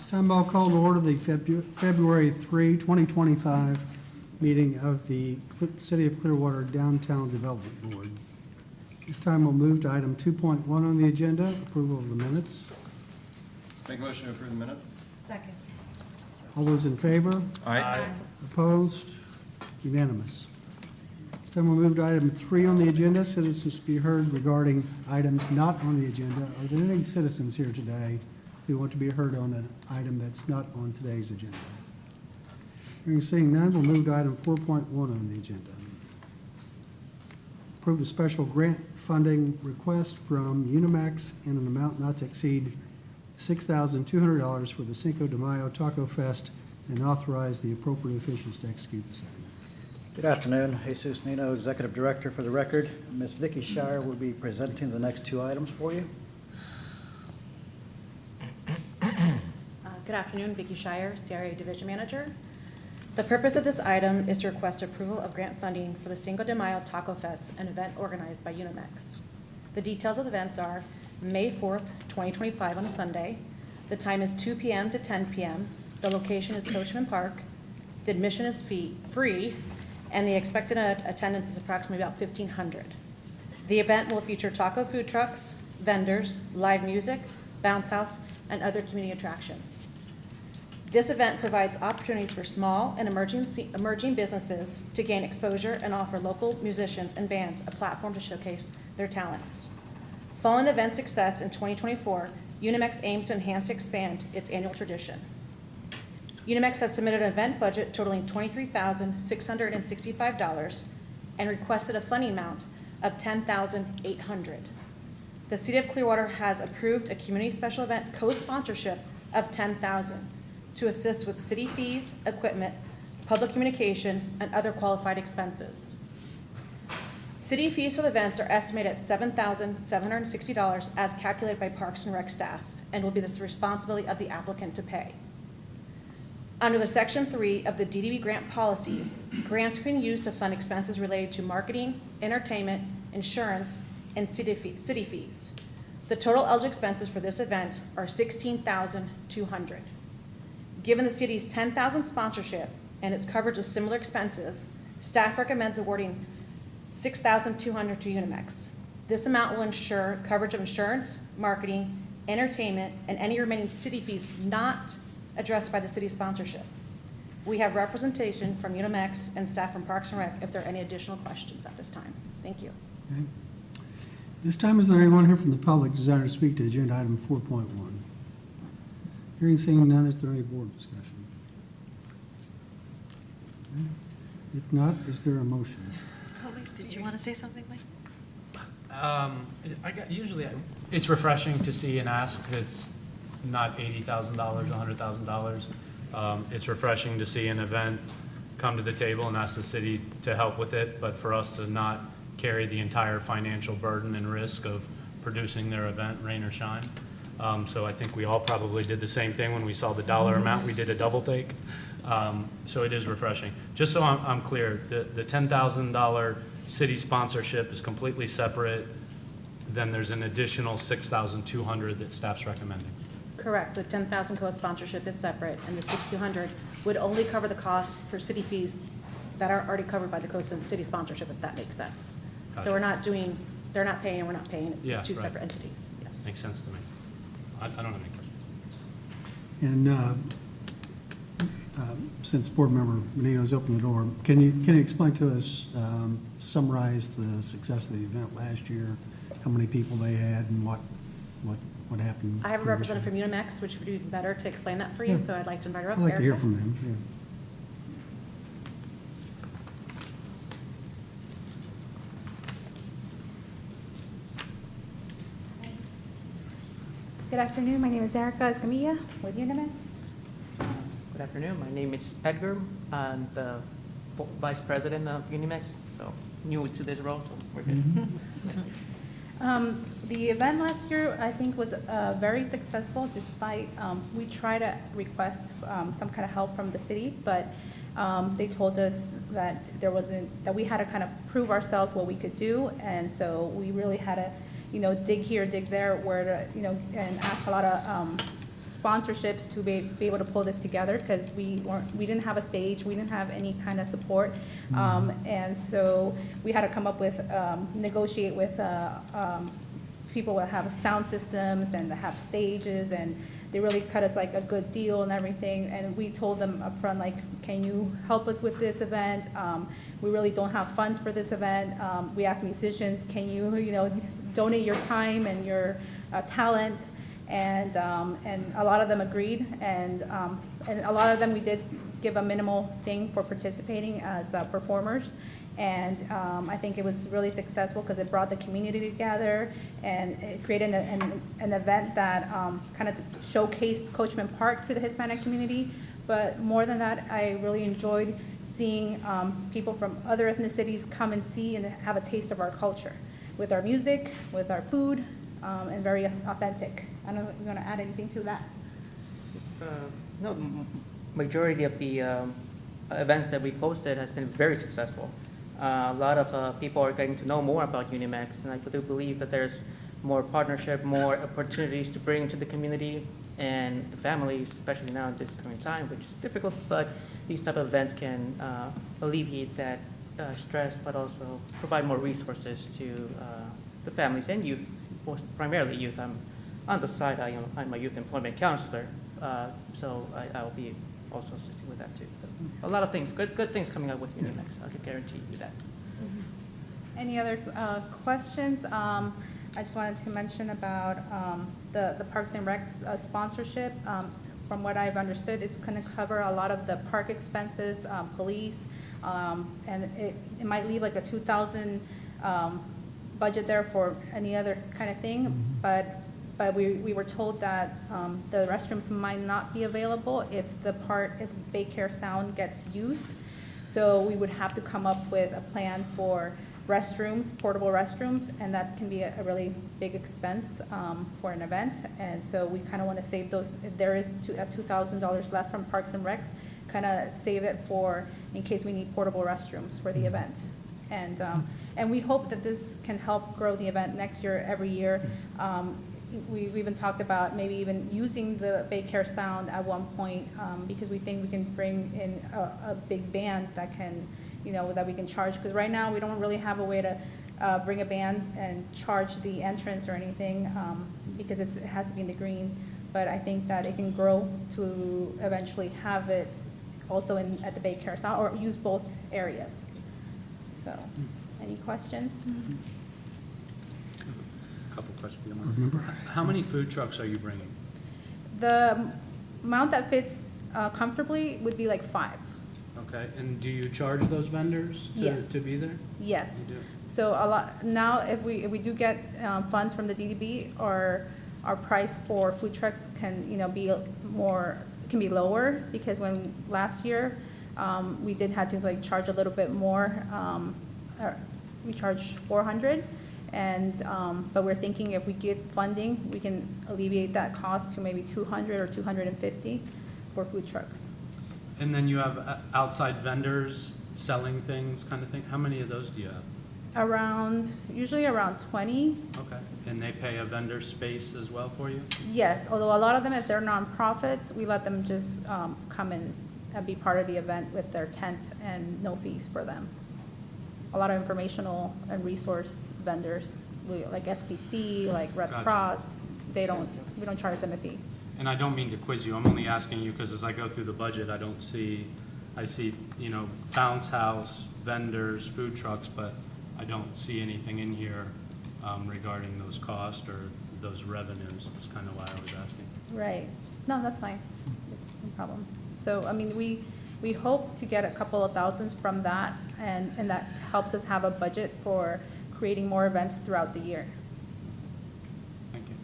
Time I'll call to order the February 3, 2025 meeting of the City of Clearwater Downtown Development Board. This time we'll move to item 2.1 on the agenda, approval of the minutes. Make a motion to approve the minutes. Second. All those in favor? Aye. Opposed? Unanimous. This time we'll move to item 3 on the agenda, citizens to be heard regarding items not on the agenda. Are there any citizens here today who want to be heard on an item that's not on today's agenda? Hearing seeing none, we'll move to item 4.1 on the agenda. Approve the special grant funding request from Unimax in an amount not to exceed $6,200 for the Cinco de Mayo Taco Fest and authorize the appropriate officials to execute the same. Good afternoon. Jesus Nino, Executive Director for the record. Ms. Vicki Shire will be presenting the next two items for you. Good afternoon, Vicki Shire, CRA Division Manager. The purpose of this item is to request approval of grant funding for the Cinco de Mayo Taco Fest, an event organized by Unimax. The details of the events are May 4th, 2025 on a Sunday. The time is 2 p.m. to 10 p.m. The location is Coachman Park. The admission is free, and the expected attendance is approximately about 1,500. The event will feature taco food trucks, vendors, live music, bounce house, and other community attractions. This event provides opportunities for small and emerging businesses to gain exposure and offer local musicians and bands a platform to showcase their talents. Following the event's success in 2024, Unimax aims to enhance and expand its annual tradition. Unimax has submitted an event budget totaling $23,665 and requested a funding amount of $10,800. The City of Clearwater has approved a community special event co-sponsorship of $10,000 to assist with city fees, equipment, public communication, and other qualified expenses. City fees for the events are estimated at $7,760 as calculated by Parks and Rec staff and will be the responsibility of the applicant to pay. Under the Section 3 of the DDB grant policy, grants can be used to fund expenses related to marketing, entertainment, insurance, and city fees. The total eligible expenses for this event are $16,200. Given the city's $10,000 sponsorship and its coverage of similar expenses, staff recommends awarding $6,200 to Unimax. This amount will ensure coverage of insurance, marketing, entertainment, and any remaining city fees not addressed by the city sponsorship. We have representation from Unimax and staff from Parks and Rec if there are any additional questions at this time. Thank you. Okay. This time, is there anyone here from the public desiring to speak to agenda item 4.1? Hearing seeing none, is there any board discussion? Okay. If not, is there a motion? Oh, wait, did you want to say something, Mike? It's refreshing to see an ask that's not $80,000, $100,000. It's refreshing to see an event come to the table and ask the city to help with it, but for us to not carry the entire financial burden and risk of producing their event, rain or shine. So I think we all probably did the same thing when we saw the dollar amount. We did a double take. So it is refreshing. Just so I'm clear, the $10,000 city sponsorship is completely separate. Then there's an additional $6,200 that staff's recommending. Correct. The $10,000 co-sponsorship is separate, and the $6,200 would only cover the costs for city fees that are already covered by the city sponsorship, if that makes sense. Gotcha. So they're not paying and we're not paying. Yeah, It's two right. separate entities. Yes. Makes sense to me. I don't have any questions. And since board member Menino's opened the door, can you explain to us, summarize the success of the event last year, how many people they had, and what happened? I have a representative from Unimax, which would be better to explain that for you, Yeah. so I'd like to invite her up. I'd like to hear Erica? from them. Yeah. Good afternoon, my name is Erica Escamilla with Unimax. Good afternoon. My name is Edgar. I'm the Vice President of Unimax, so new to this role, so we're good. The event last year, I think, was very successful despite, we tried to request some kind of help from the city, but they told us that that we had to kind of prove ourselves what we could do, and so we really had to, dig here, dig there, where to, and ask a lot of sponsorships to be able to pull this together, because we didn't have a stage, we didn't have any kind of support. And so we had to come up with, negotiate with people that have sound systems and that have stages, and they really cut us like a good deal and everything. And we told them upfront, like, can you help us with this event? We really don't have funds for this event. We asked musicians, can you, donate your time and your talent? And a lot of them agreed, and a lot of them we did give a minimal thing for participating as performers. And I think it was really successful because it brought the community together, and it created an event that kind of showcased Coachman Park to the Hispanic community. But more than that, I really enjoyed seeing people from other ethnicities come and see and have a taste of our culture with our music, with our food, and very authentic. I don't know if you want to add anything to that. No, majority of the events that we posted has been very successful. A lot of people are getting to know more about Unimex, and I do believe that there's more partnership, more opportunities to bring to the community and the families, especially now at this current time, which is difficult, but these type of events can alleviate that stress, but also provide more resources to the families and youth, primarily youth. I'm on the side, I'm a youth employment counselor, so I'll be also assisting with that too. So a lot of things, good things coming up with Unimex. I can guarantee you that. Any other questions? I just wanted to mention about the Parks and Recs sponsorship. From what I've understood, it's going to cover a lot of the park expenses, police, and it might leave like a $2,000 budget there for any other kind of thing. But we were told that the restrooms might not be available if Baycare Sound gets used. So we would have to come up with a plan for restrooms, portable restrooms, and that can be a really big expense for an event. And so we kind of want to save those. If there is $2,000 left from Parks and Recs, kind of save it for in case we need portable restrooms for the event. And we hope that this can help grow the event next year, every year. We've even talked about maybe even using the Baycare Sound at one point, because we think we can bring in a big band that can, that we can charge. Because right now we don't really have a way to bring a band and charge the entrance or anything, because it has to be in the green. But I think that it can grow to eventually have it also at the Baycare Sound, or use both areas. So, any questions? Couple questions. if you don't mind. Remember? How many food trucks are you bringing? The amount that fits comfortably would be like 5. Okay, and do you charge those vendors Yes. to be there? Yes. You do? So a lot, now if we do get funds from the DDB, our price for food trucks can, can be lower, because when last year, we did have to like charge a little bit more. We charged $400, but we're thinking if we get funding, we can alleviate that cost to maybe $200 or $250 for food trucks. And then you have outside vendors selling things kind of thing? How many of those do you have? Usually around 20. Okay, and they pay a vendor space as well for you? Yes, although a lot of them, if they're nonprofits, we let them just come in and be part of the event with their tent and no fees for them. A lot of informational and resource vendors, like SPC, like Red Gotcha. Cross, we don't charge them a fee. And I don't mean to quiz you, I'm only asking you because as I go through the budget, I see, bounce house, vendors, food trucks, but I don't see anything in here regarding those costs or those revenues. That's kind of why I was asking. Right. No, that's fine. It's no problem. So, I mean, we hope to get a couple of thousands from that, and that helps us have a budget for creating more events throughout the year. Thank you.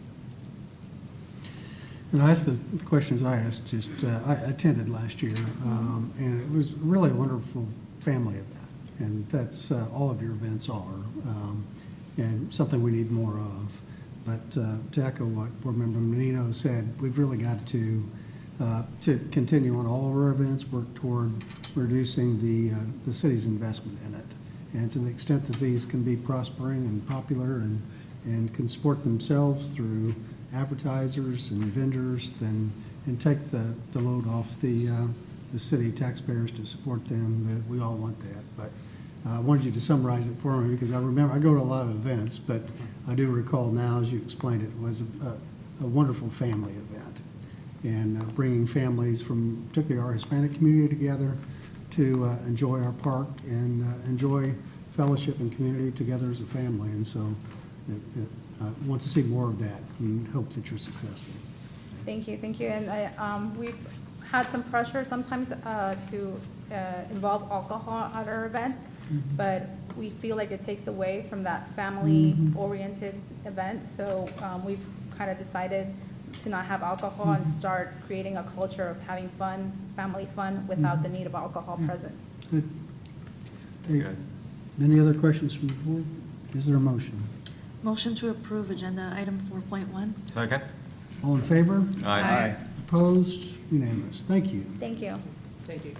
And I asked the questions I asked, I attended last year, and it was really a wonderful family event. And that's, all of your events are, and something we need more of. But to echo what Board Member Menino said, we've really got to continue on all of our events, work toward reducing the city's investment in it. And to the extent that these can be prospering and popular and can support themselves through advertisers and vendors than, and take the load off the city taxpayers to support them. That we all want that. But I wanted you to summarize it for me because I remember, I go to a lot of events, but I do recall now, as you explained it, was a wonderful family event. And bringing families from particularly our Hispanic community together to enjoy our park and enjoy fellowship and community together as a family. And so I want to see more of that and hope that you're successful. Thank you, thank you. And we've had some pressure sometimes to involve alcohol at our events, but we feel like it takes away from that family-oriented event. So we've kind of decided to not have alcohol and start creating a culture of having fun, family fun, without the need of alcohol presence. Good. Okay. Good. Any other questions from the board? Is there a motion? Motion to approve agenda item 4.1. Second. All in favor? Aye. Opposed? Unanimous. Thank you. Thank you. Thank you.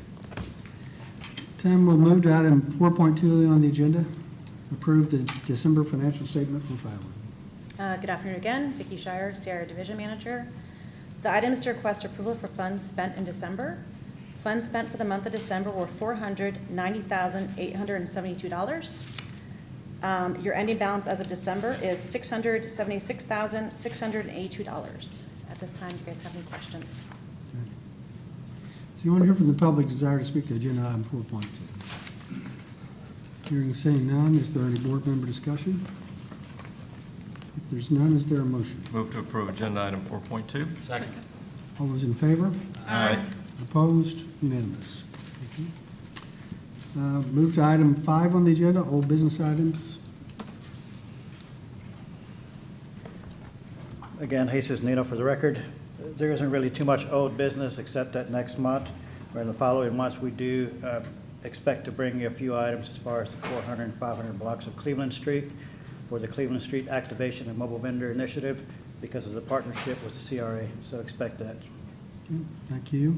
Tim, we'll move to item 4.2 on the agenda. Approve the December financial statement for filing. Good afternoon again, Vicki Shire, CRA Division Manager. The items to request approval for funds spent in December. Funds spent for the month of December were $490,872. Your ending balance as of December is $676,682. At this time, do you guys have any questions? Does anyone here from the public desire to speak to agenda item 4.2? Hearing and seeing none, is there any board member discussion? If there's none, is there a motion? Move to approve agenda item 4.2. Second. All those in favor? Aye. Opposed? Unanimous. Thank you. Move to item 5 on the agenda, old business items. Again, Jesus Nino for the record. There isn't really too much old business except that next month or in the following months, we do expect to bring you a few items as far as the 400 and 500 blocks of Cleveland Street for the Cleveland Street Activation and Mobile Vendor Initiative because of the partnership with the CRA. So expect that. Okay, thank you.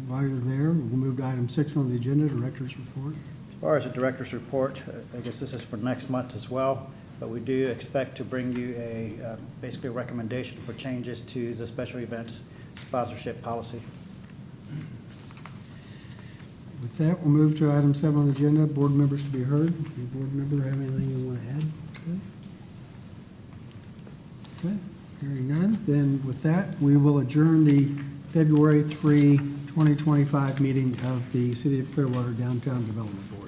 While you're there, we'll move to item 6 on the agenda, Director's Report. As far as the director's report, I guess this is for next month as well, but we do expect to bring you basically a recommendation for changes to the special events sponsorship policy. With that, we'll move to item 7 on the agenda, board members to be heard. Any board member have anything you want to add? Okay, hearing none, then with that, we will adjourn the February 3, 2025 meeting of the City of Clearwater Downtown Development Board.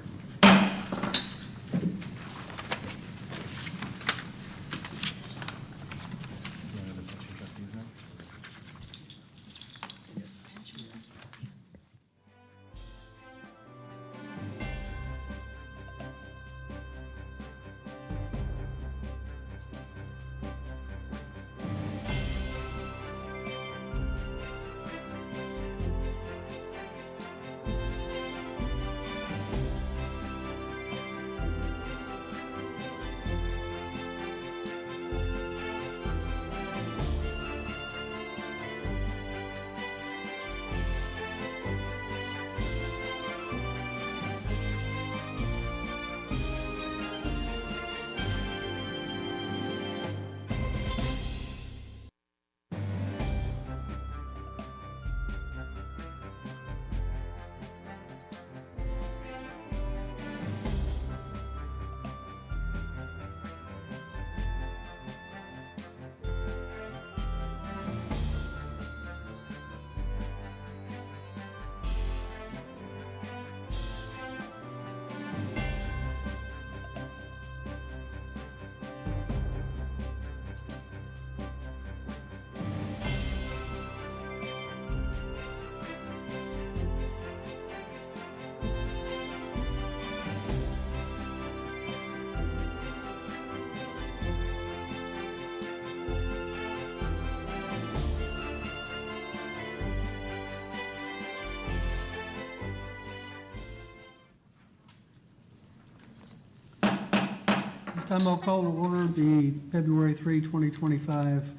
This time I'll call to order the February 3, 2025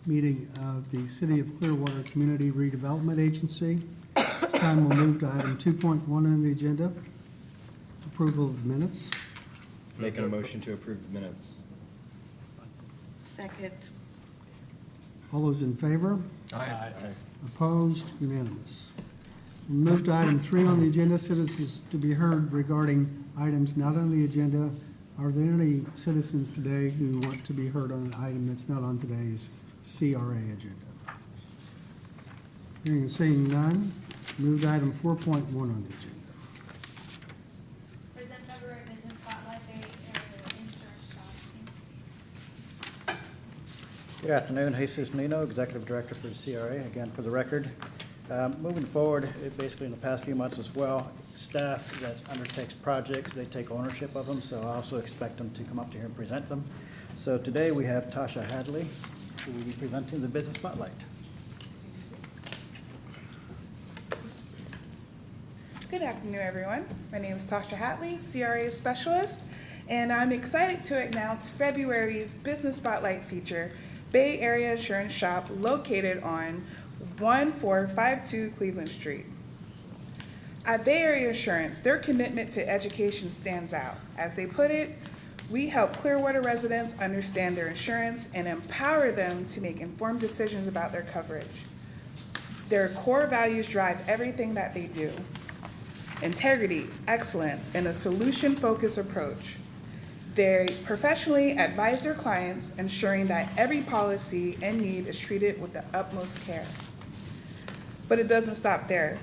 meeting of the City of Clearwater Community Redevelopment Agency. This time we'll move to item 2.1 on the agenda, approval of minutes. Making a motion to approve the minutes. Second. All those in favor? Aye. Opposed? Unanimous. Move to item 3 on the agenda, citizens to be heard regarding items not on the agenda. Are there any citizens today who want to be heard on an item that's not on today's CRA agenda? Hearing and seeing none, move to item 4.1 on the agenda. Present February Business Spotlight Bay Area Insurance Shop. Good afternoon, Jesus Nino, Executive Director for the CRA. Again, for the record, moving forward, basically in the past few months as well, staff that undertakes projects, they take ownership of them, so I also expect them to come up to here and present them. So today we have Tasha Hadley, who will be presenting the Business Spotlight. Good afternoon, everyone. My name is Tasha Hatley, CRA Specialist, and I'm excited to announce February's Business Spotlight feature, Bay Area Insurance Shop, located on 1452 Cleveland Street. At Bay Area Insurance, their commitment to education stands out. As they put it, we help Clearwater residents understand their insurance and empower them to make informed decisions about their coverage. Their core values drive everything that they do. Integrity, excellence, and a solution-focused approach. They professionally advise their clients, ensuring that every policy and need is treated with the utmost care. But it doesn't stop there.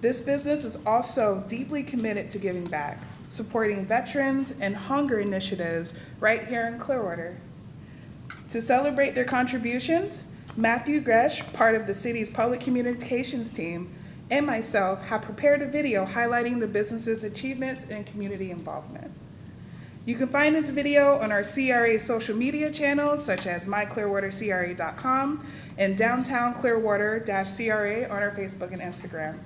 This business is also deeply committed to giving back, supporting veterans and hunger initiatives right here in Clearwater. To celebrate their contributions, Matthew Gresh, part of the city's public communications team, and myself have prepared a video highlighting the business's achievements and community involvement. You can find this video on our CRA social media channels such as myclearwatercra.com and Downtown Clearwater-CRA on our Facebook and Instagram.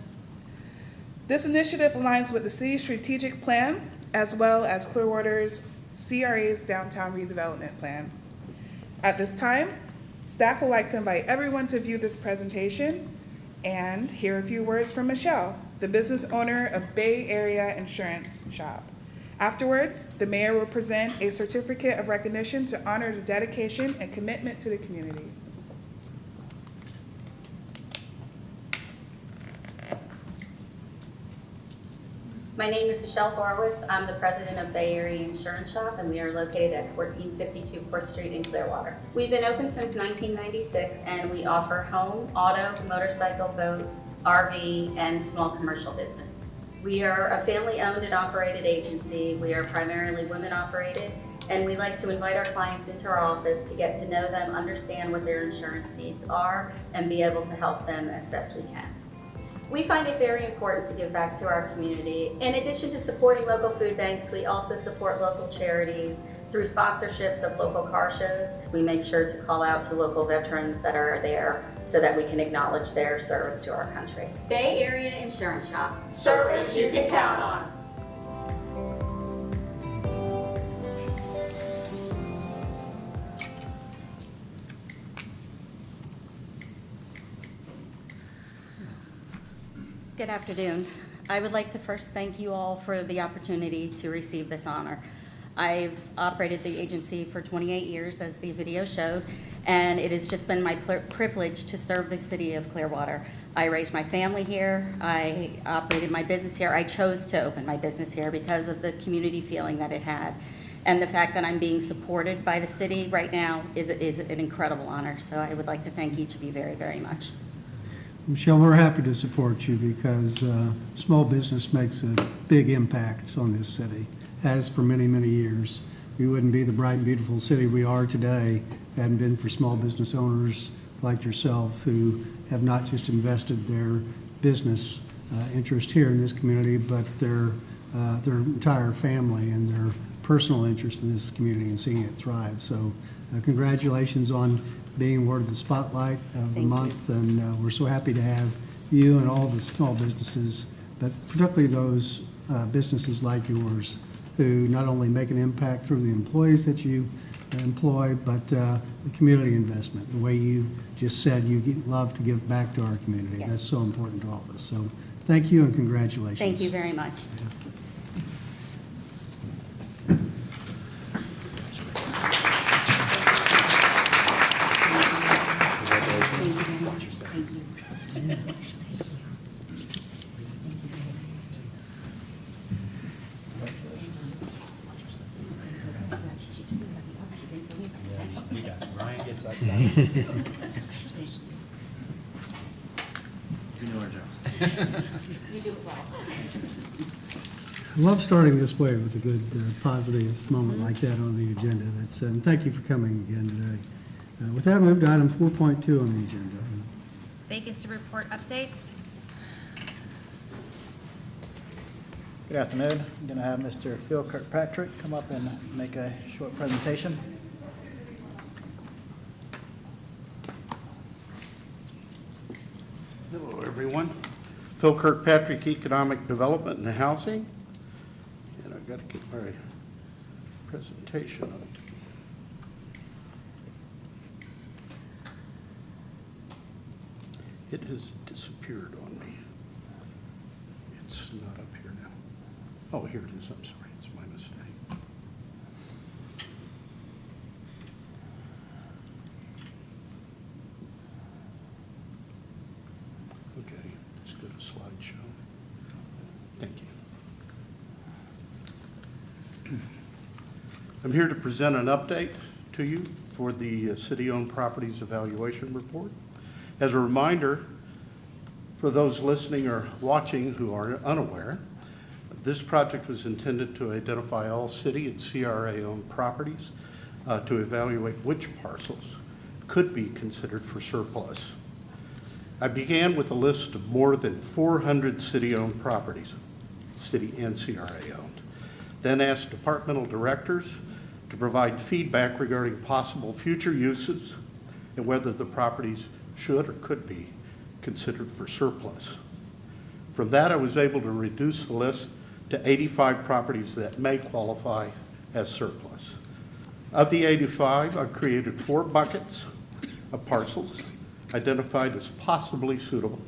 This initiative aligns with the city's strategic plan as well as Clearwater's CRA's downtown redevelopment plan. At this time, staff would like to invite everyone to view this presentation and hear a few words from Michelle, the business owner of Bay Area Insurance Shop. Afterwards, the mayor will present a certificate of recognition to honor the dedication and commitment to the community. My name is Michelle Horowitz. I'm the president of Bay Area Insurance Shop, and we are located at 1452 Port Street in Clearwater. We've been open since 1996, and we offer home, auto, motorcycle, boat, RV, and small commercial business. We are a family-owned and operated agency. We are primarily women-operated, and we like to invite our clients into our office to get to know them, understand what their insurance needs are, and be able to help them as best we can. We find it very important to give back to our community. In addition to supporting local food banks, we also support local charities through sponsorships of local car shows. We make sure to call out to local veterans that are there so that we can acknowledge their service to our country. Bay Area Insurance Shop. Service you can count on. Good afternoon. I would like to first thank you all for the opportunity to receive this honor. I've operated the agency for 28 years, as the video showed, and it has just been my privilege to serve the city of Clearwater. I raised my family here. I operated my business here. I chose to open my business here because of the community feeling that it had. And the fact that I'm being supported by the city right now is an incredible honor. So I would like to thank each of you very, very much. Michelle, we're happy to support you because small business makes a big impact on this city, has for many, many years. We wouldn't be the bright and beautiful city we are today if it hadn't been for small business owners like yourself who have not just invested their business interest here in this community, but their entire family and their personal interest in this community and seeing it thrive. So congratulations on being awarded the Spotlight of the month, and we're so happy to have you and all the small businesses, but particularly those businesses like yours who not only make an impact through the employees that you employ, but the community investment, the way you just said you love to give back to our community. Yes. That's so important to all of us. So thank you and congratulations. Thank you very much. Ryan gets that side. You know our jobs. I love starting this way with a good, positive moment like that on the agenda. And thank you for coming again today. With that, move to item 4.2 on the agenda. Vacancy report updates. Good afternoon. I'm going to have Mr. Phil Kirkpatrick come up and make a short presentation. Hello, everyone. Phil Kirkpatrick, Economic Development and Housing. And I've got to get my presentation up. It has disappeared on me. It's not up here now. Oh, here it is. I'm sorry. It's my mistake. Okay, let's go to slideshow. Thank you. I'm here to present an update to you for the City-Owned Properties Evaluation Report. As a reminder, for those listening or watching who are unaware, this project was intended to identify all city and CRA-owned properties to evaluate which parcels could be considered for surplus. I began with a list of more than 400 city-owned properties, city and CRA-owned, then asked departmental directors to provide feedback regarding possible future uses and whether the properties should or could be considered for surplus. From that, I was able to reduce the list to 85 properties that may qualify as surplus. Of the 85, I've created 4 buckets of parcels identified as possibly suitable.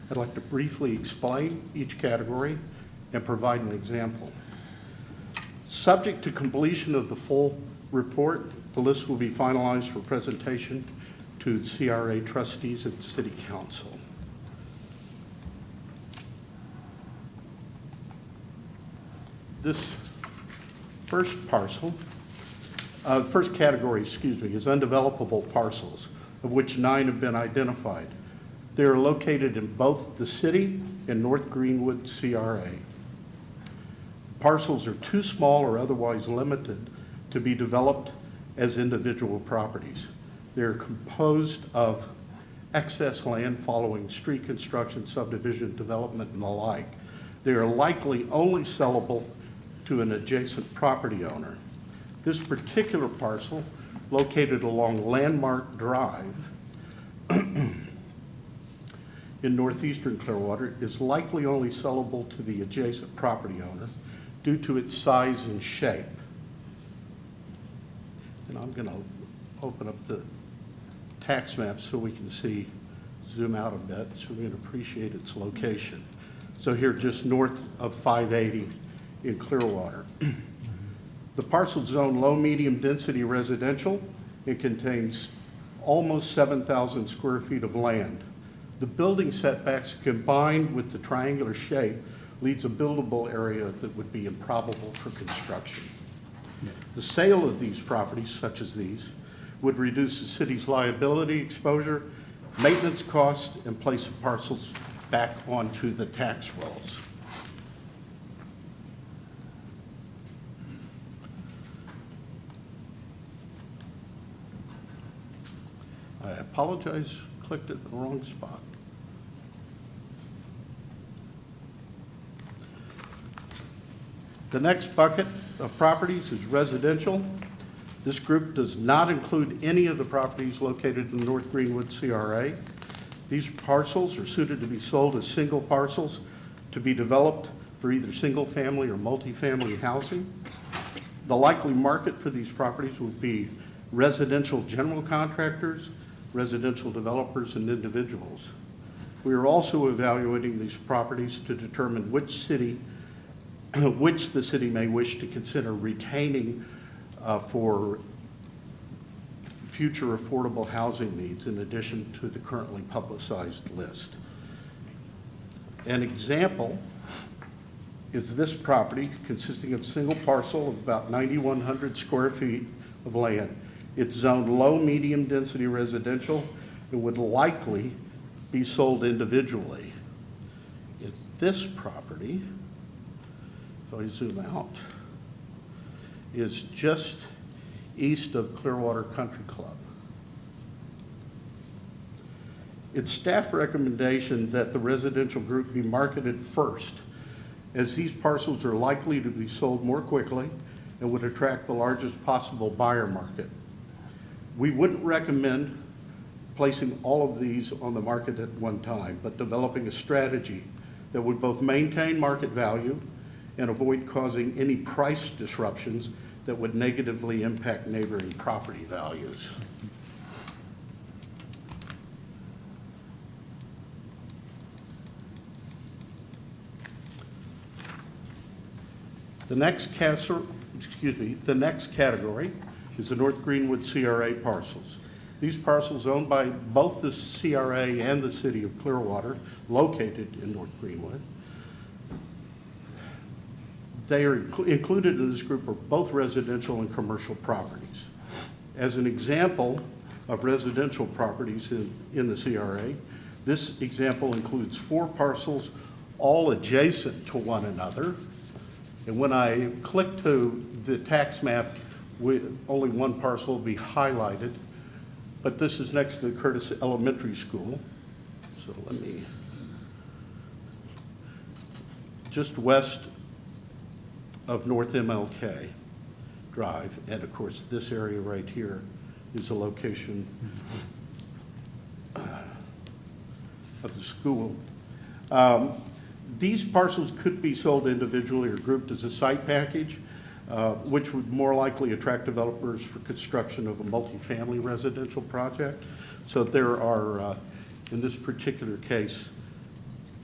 I'd like to briefly explain each category and provide an example. Subject to completion of the full report, the list will be finalized for presentation to CRA trustees and City Council. This first category, is undevelopable parcels, of which 9 have been identified. They are located in both the city and North Greenwood CRA. Parcels are too small or otherwise limited to be developed as individual properties. They're composed of excess land following street construction, subdivision development, and the like. They are likely only sellable to an adjacent property owner. This particular parcel, located along Landmark Drive in northeastern Clearwater, is likely only sellable to the adjacent property owner due to its size and shape. And I'm going to open up the tax map so we can see, zoom out a bit so we can appreciate its location. So here just north of 580 in Clearwater. The parcel zone low medium density residential. It contains almost 7,000 square feet of land. The building setbacks combined with the triangular shape leads a buildable area that would be improbable for construction. The sale of these properties, such as these, would reduce the city's liability exposure, maintenance costs, and place the parcels back onto the tax rolls. I apologize, clicked it in the wrong spot. The next bucket of properties is residential. This group does not include any of the properties located in North Greenwood CRA. These parcels are suited to be sold as single parcels to be developed for either single-family or multifamily housing. The likely market for these properties would be residential general contractors, residential developers, and individuals. We are also evaluating these properties to determine which the city may wish to consider retaining for future affordable housing needs in addition to the currently publicized list. An example is this property consisting of a single parcel of about 9,100 square feet of land. It's zoned low, medium density residential and would likely be sold individually. This property, if I zoom out, is just east of Clearwater Country Club. It's staff recommendation that the residential group be marketed first, as these parcels are likely to be sold more quickly and would attract the largest possible buyer market. We wouldn't recommend placing all of these on the market at one time, but developing a strategy that would both maintain market value and avoid causing any price disruptions that would negatively impact neighboring property values. The next category is the North Greenwood CRA parcels. These parcels owned by both the CRA and the City of Clearwater, located in North Greenwood. They are included in this group are both residential and commercial properties. As an example of residential properties in the CRA, this example includes 4 parcels all adjacent to one another. And when I click to the tax map, only one parcel will be highlighted, but this is next to Curtis Elementary School. So let me, just west of North MLK Drive, and of course this area right here is the location of the school. These parcels could be sold individually or grouped as a site package, which would more likely attract developers for construction of a multifamily residential project. So there are, in this particular case,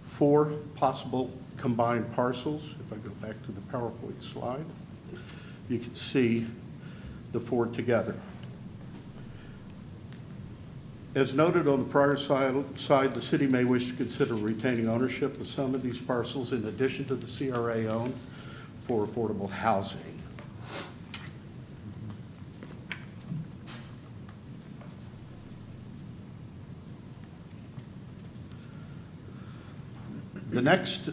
4 possible combined parcels. If I go back to the PowerPoint slide, you can see the 4 together. As noted on the prior side, the city may wish to consider retaining ownership of some of these parcels in addition to the CRA owned for affordable housing. The next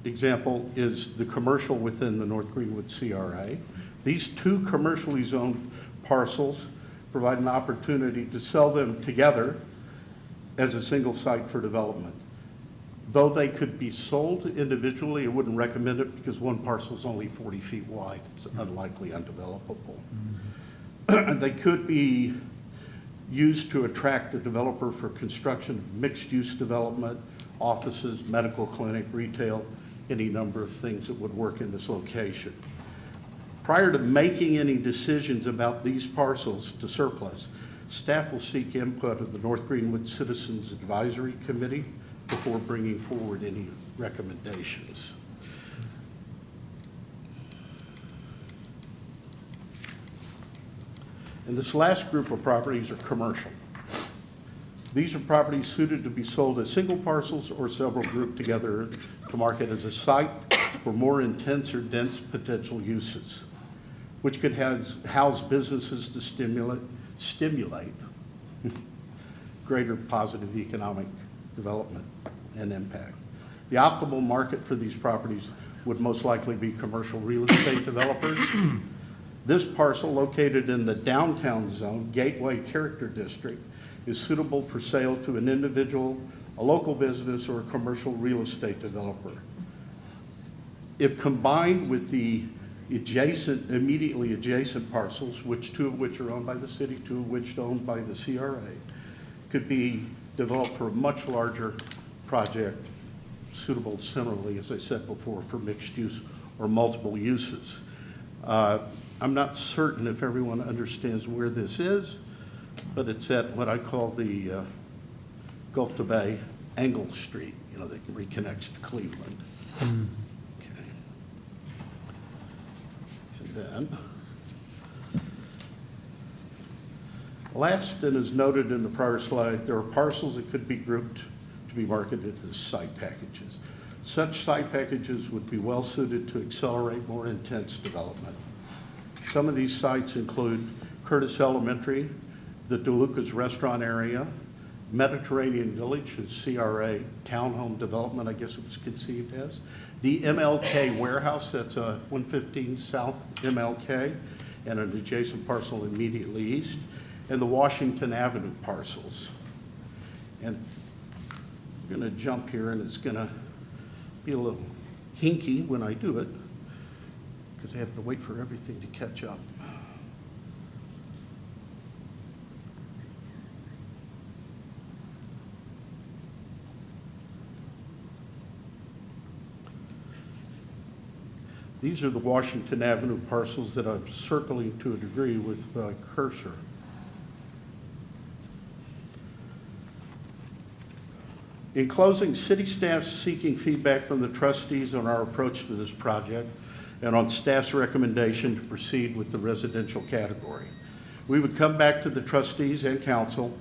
example is the commercial within the North Greenwood CRA. These 2 commercially zoned parcels provide an opportunity to sell them together as a single site for development. Though they could be sold individually, I wouldn't recommend it because one parcel is only 40 feet wide. It's unlikely undevelopable. They could be used to attract a developer for construction of mixed-use development, offices, medical clinic, retail, any number of things that would work in this location. Prior to making any decisions about these parcels to surplus, staff will seek input of the North Greenwood Citizens Advisory Committee before bringing forward any recommendations. And this last group of properties are commercial. These are properties suited to be sold as single parcels or several grouped together to market as a site for more intense or dense potential uses, which could house businesses to stimulate greater positive economic development and impact. The optimal market for these properties would most likely be commercial real estate developers. This parcel, located in the downtown zone, Gateway Character District, is suitable for sale to an individual, a local business, or a commercial real estate developer. If combined with the immediately adjacent parcels, 2 of which are owned by the city, 2 of which are owned by the CRA, could be developed for a much larger project, suitable similarly, as I said before, for mixed use or multiple uses. I'm not certain if everyone understands where this is, but it's at what I call the Gulf to Bay Angle Street, that reconnects to Cleveland. Okay. And then Last, and as noted in the prior slide, there are parcels that could be grouped to be marketed as site packages. Such site packages would be well suited to accelerate more intense development. Some of these sites include Curtis Elementary, the DeLuca's restaurant area, Mediterranean Village, is CRA townhome development, I guess it was conceived as, the MLK warehouse, that's 115 South MLK, and an adjacent parcel immediately east, and the Washington Avenue parcels. And I'm going to jump here, and it's going to be a little hinky when I do it, because I have to wait for everything to catch up. These are the Washington Avenue parcels that I'm circling to a degree with my cursor. In closing, city staff seeking feedback from the trustees on our approach to this project and on staff's recommendation to proceed with the residential category. We would come back to the trustees and council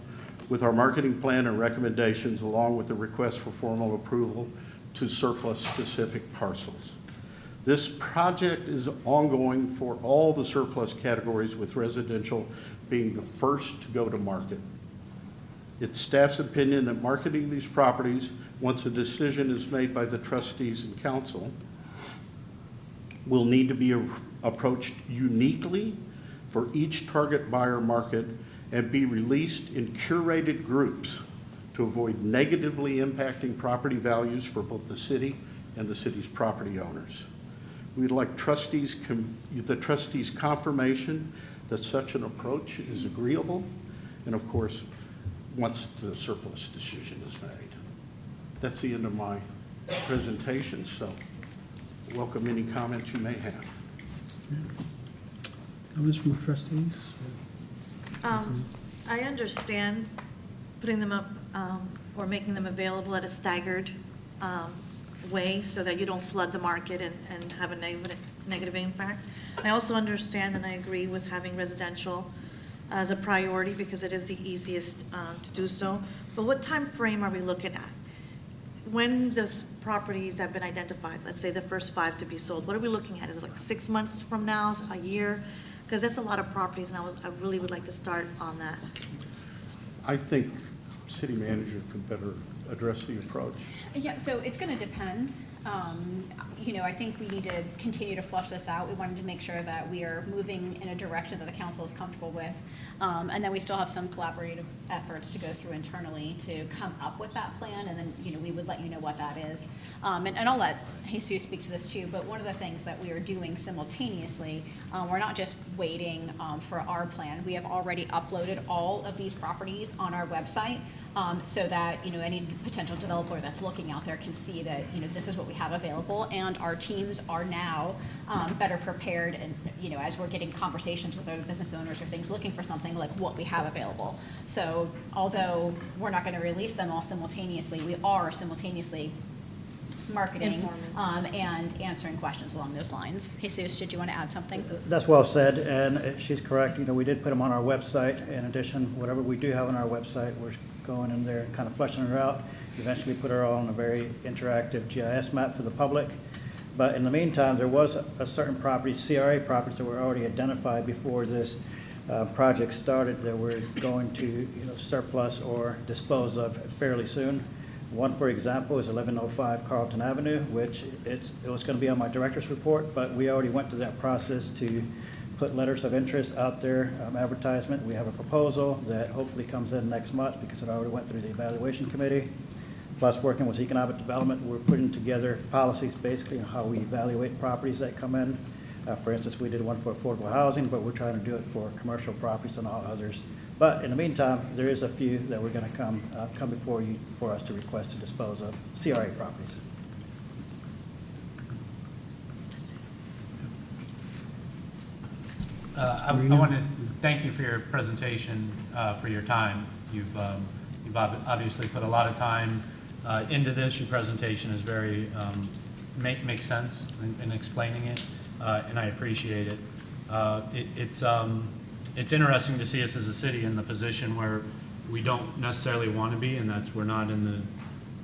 with our marketing plan and recommendations along with the request for formal approval to surplus specific parcels. This project is ongoing for all the surplus categories, with residential being the first to go to market. It's staff's opinion that marketing these properties, once a decision is made by the trustees and council, will need to be approached uniquely for each target buyer market and be released in curated groups to avoid negatively impacting property values for both the city and the city's property owners. We'd like the trustees' confirmation that such an approach is agreeable, and of course, once the surplus decision is made. That's the end of my presentation, so welcome any comments you may have. Comments from the trustees? I understand putting them up or making them available at a staggered way so that you don't flood the market and have a negative impact. I also understand and I agree with having residential as a priority because it is the easiest to do so. But what time frame are we looking at? When those properties have been identified, let's say the first 5 to be sold, what are we looking at? Is it like 6 months from now, a year? Because that's a lot of properties, and I really would like to start on that. I think city manager could better address the approach. Yeah, so it's going to depend. I think we need to continue to flush this out. We wanted to make sure that we are moving in a direction that the council is comfortable with. And then we still have some collaborative efforts to go through internally to come up with that plan. And then, we would let you know what that is. And I'll let Jesus speak to this too, but one of the things that we are doing simultaneously, we're not just waiting for our plan. We have already uploaded all of these properties on our website so that, any potential developer that's looking out there can see that, this is what we have available. And our teams are now better prepared and, as we're getting conversations with other business owners or things looking for something like what we have available. So although we're not going to release them all simultaneously, we are simultaneously marketing and answering questions along those lines. Jesus, did you want to add something? That's well said, and she's correct. We did put them on our website. In addition, whatever we do have on our website, we're going in there and kind of fleshing it out. Eventually put her on a very interactive GIS map for the public. But in the meantime, there was a certain property, CRA properties that were already identified before this project started that we're going to surplus or dispose of fairly soon. One, for example, is 1105 Carlton Avenue, which it was going to be on my director's report, but we already went through that process to put letters of interest out there, advertisement. We have a proposal that hopefully comes in next month because it already went through the evaluation committee. Plus, working with economic development, we're putting together policies basically on how we evaluate properties that come in. For instance, we did one for affordable housing, but we're trying to do it for commercial properties and all others. But in the meantime, there is a few that we're going to come before you for us to request to dispose of CRA properties. I want to thank you for your presentation, for your time. You've obviously put a lot of time into this. Your presentation is very makes sense in explaining it, and I appreciate it. it's interesting to see us as a city in the position where we don't necessarily want to be, and that's we're not in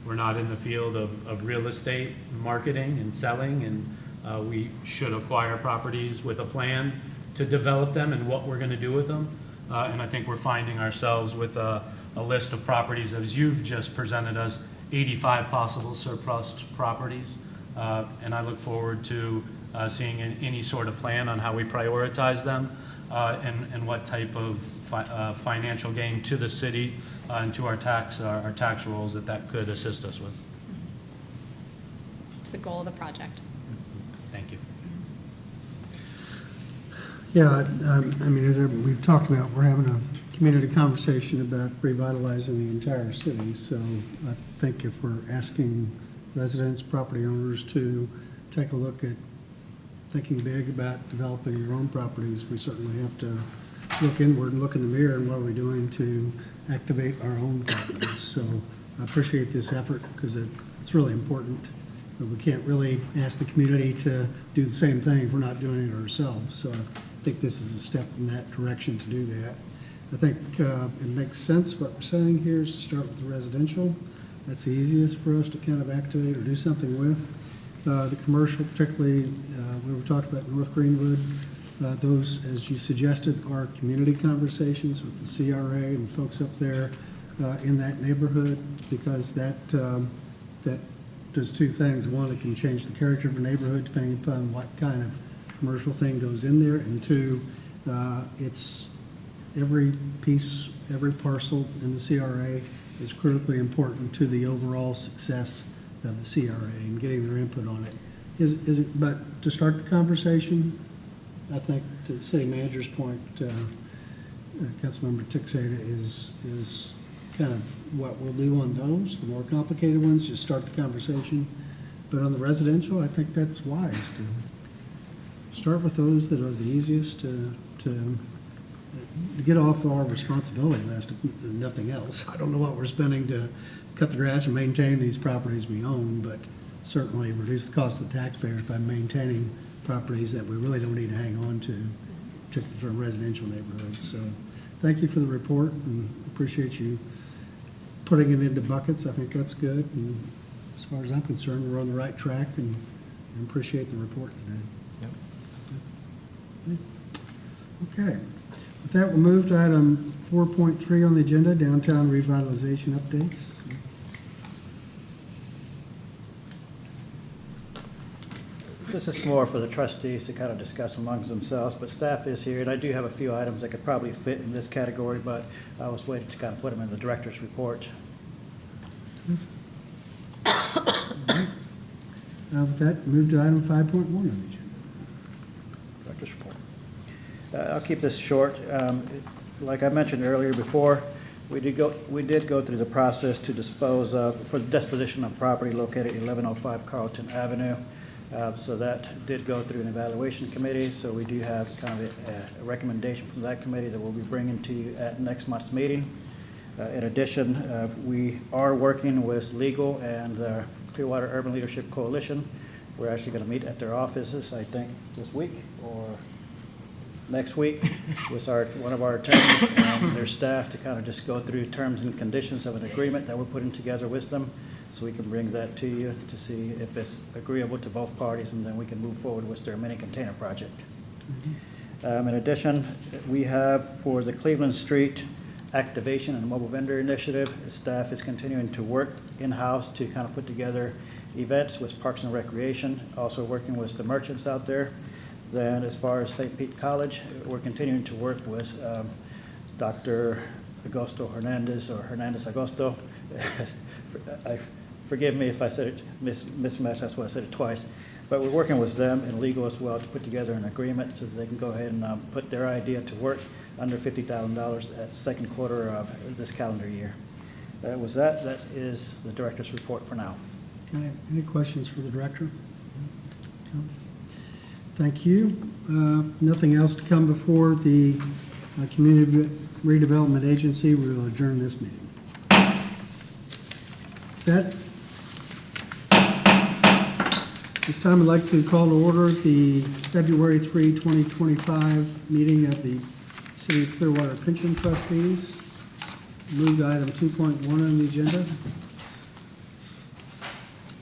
the field of real estate marketing and selling, and we should acquire properties with a plan to develop them and what we're going to do with them. And I think we're finding ourselves with a list of properties, as you've just presented us, 85 possible surplus properties. And I look forward to seeing any sort of plan on how we prioritize them and what type of financial gain to the city and to our tax rolls that could assist us with. It's the goal of the project. Thank you. Yeah, I mean, as we've talked about, we're having a community conversation about revitalizing the entire city. So I think if we're asking residents, property owners to take a look at thinking big about developing your own properties, we certainly have to look inward and look in the mirror and what are we doing to activate our own properties. So I appreciate this effort because it's really important. But we can't really ask the community to do the same thing if we're not doing it ourselves. So I think this is a step in that direction to do that. I think it makes sense what we're saying here is to start with the residential. That's the easiest for us to kind of activate or do something with. The commercial, particularly, we talked about North Greenwood. Those, as you suggested, are community conversations with the CRA and the folks up there in that neighborhood, because that does two things. One, it can change the character of a neighborhood depending upon what kind of commercial thing goes in there. And two, it's every piece, every parcel in the CRA is critically important to the overall success of the CRA and getting their input on it. Is it, but to start the conversation, I think to the city manager's point, Councilmember Tixeda is kind of what we'll do on those. The more complicated ones, just start the conversation. But on the residential, I think that's wise to start with those that are the easiest to get off our responsibility list, if nothing else. I don't know what we're spending to cut the grass and maintain these properties we own, but certainly reduce the cost of the taxpayers by maintaining properties that we really don't need to hang on to, particularly for residential neighborhoods. So thank you for the report and appreciate you putting it into buckets. I think that's good. And as far as I'm concerned, we're on the right track and appreciate the report today. Yep. Okay. With that, we'll move to item 4.3 on the agenda, downtown revitalization updates. This is more for the trustees to kind of discuss amongst themselves, but staff is here, and I do have a few items that could probably fit in this category, but I was waiting to kind of put them in the director's report. With that, move to item 5.1 on the agenda. Director's report. I'll keep this short. Like I mentioned earlier before, we did go through the process to dispose of, for the disposition of property located at 1105 Carlton Avenue. So that did go through an evaluation committee, so we do have kind of a recommendation from that committee that we'll be bringing to you at next month's meeting. In addition, we are working with legal and the Clearwater Urban Leadership Coalition. We're actually going to meet at their offices, I think, this week or next week with one of our attorneys and their staff to kind of just go through terms and conditions of an agreement that we're putting together with them, so we can bring that to you to see if it's agreeable to both parties, and then we can move forward with their mini container project. In addition, we have for the Cleveland Street activation and mobile vendor initiative, staff is continuing to work in-house to kind of put together events with Parks and Recreation, also working with the merchants out there. Then as far as St. Pete College, we're continuing to work with Dr. Agosto Hernandez, or Hernandez Agosto. Forgive me if I said it mismatched, that's why I said it twice. But we're working with them and legal as well to put together an agreement so that they can go ahead and put their idea to work under $50,000 at second quarter of this calendar year. That is the director's report for now. Okay. Any questions for the director? Thank you. Nothing else to come before the Community Redevelopment Agency. We will adjourn this meeting. This time I'd like to call to order the February 3, 2025 meeting of the City of Clearwater Pension Trustees. Move to item 2.1 on the agenda.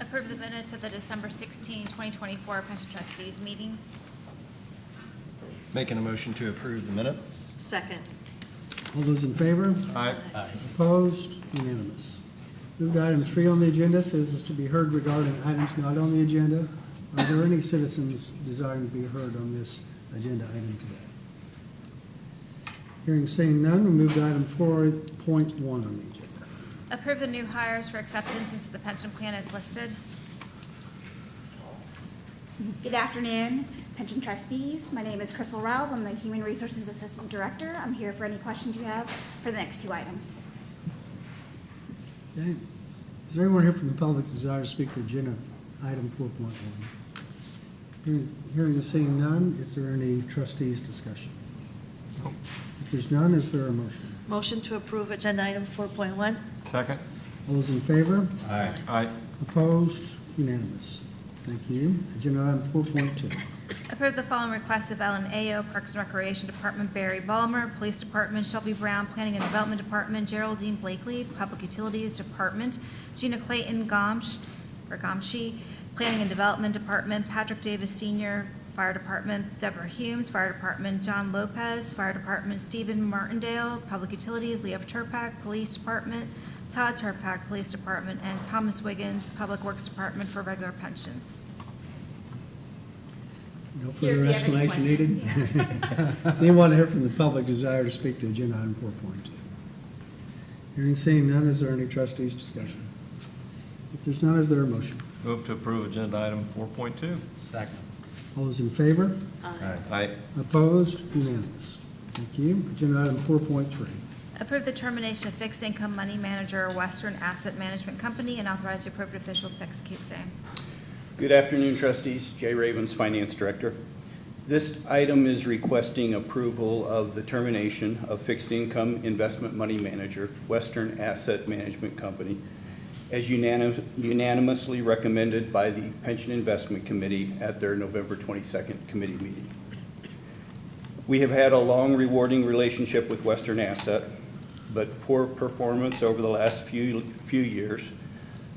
Approve the minutes of the December 16, 2024 Pension Trustees meeting. Making a motion to approve the minutes. Second. All those in favor? Aye. Opposed? Unanimous. Move to item 3 on the agenda, citizens to be heard regarding items not on the agenda. Are there any citizens desiring to be heard on this agenda item today? Hearing seeing none, we move to item 4.1 on the agenda. Approve the new hires for acceptance into the pension plan as listed. Good afternoon, pension trustees. My name is Crystal Rouse. I'm the Human Resources Assistant Director. I'm here for any questions you have for the next 2 items. Okay. Is there anyone here from the public who desires to speak to agenda item 4.1? Hearing and seeing none, is there any trustees' discussion? If there's none, is there a motion? Motion to approve agenda item 4.1. Second. All those in favor? Aye. Aye. Opposed? Unanimous. Thank you. Agenda item 4.2. Approve the following requests of LNAO, Parks and Recreation Department, Barry Ballmer, Police Department, Shelby Brown, Planning and Development Department, Geraldine Blakely, Public Utilities Department, Gina Clayton Gomshi, Planning and Development Department, Patrick Davis Senior, Fire Department, Deborah Humes, Fire Department, John Lopez, Fire Department, Stephen Martindale, Public Utilities, Leo Turpak, Police Department, Todd Turpak, Police Department, and Thomas Wiggins, Public Works Department for regular pensions. No further explanation needed? Does anyone here from the public desire to speak to agenda item 4.2? Hearing seeing none, is there any trustees' discussion? If there's none, is there a motion? Move to approve agenda item 4.2. Second. All those in favor? Aye. Opposed? Unanimous. Thank you. Agenda item 4.3. Approve the termination of fixed income money manager, Western Asset Management Company, and authorize the appropriate officials to execute same. Good afternoon, trustees. Jay Ravens, Finance Director. This item is requesting approval of the termination of fixed income investment money manager, Western Asset Management Company, as unanimously recommended by the Pension Investment Committee at their November 22nd committee meeting. We have had a long, rewarding relationship with Western Asset, but poor performance over the last few years,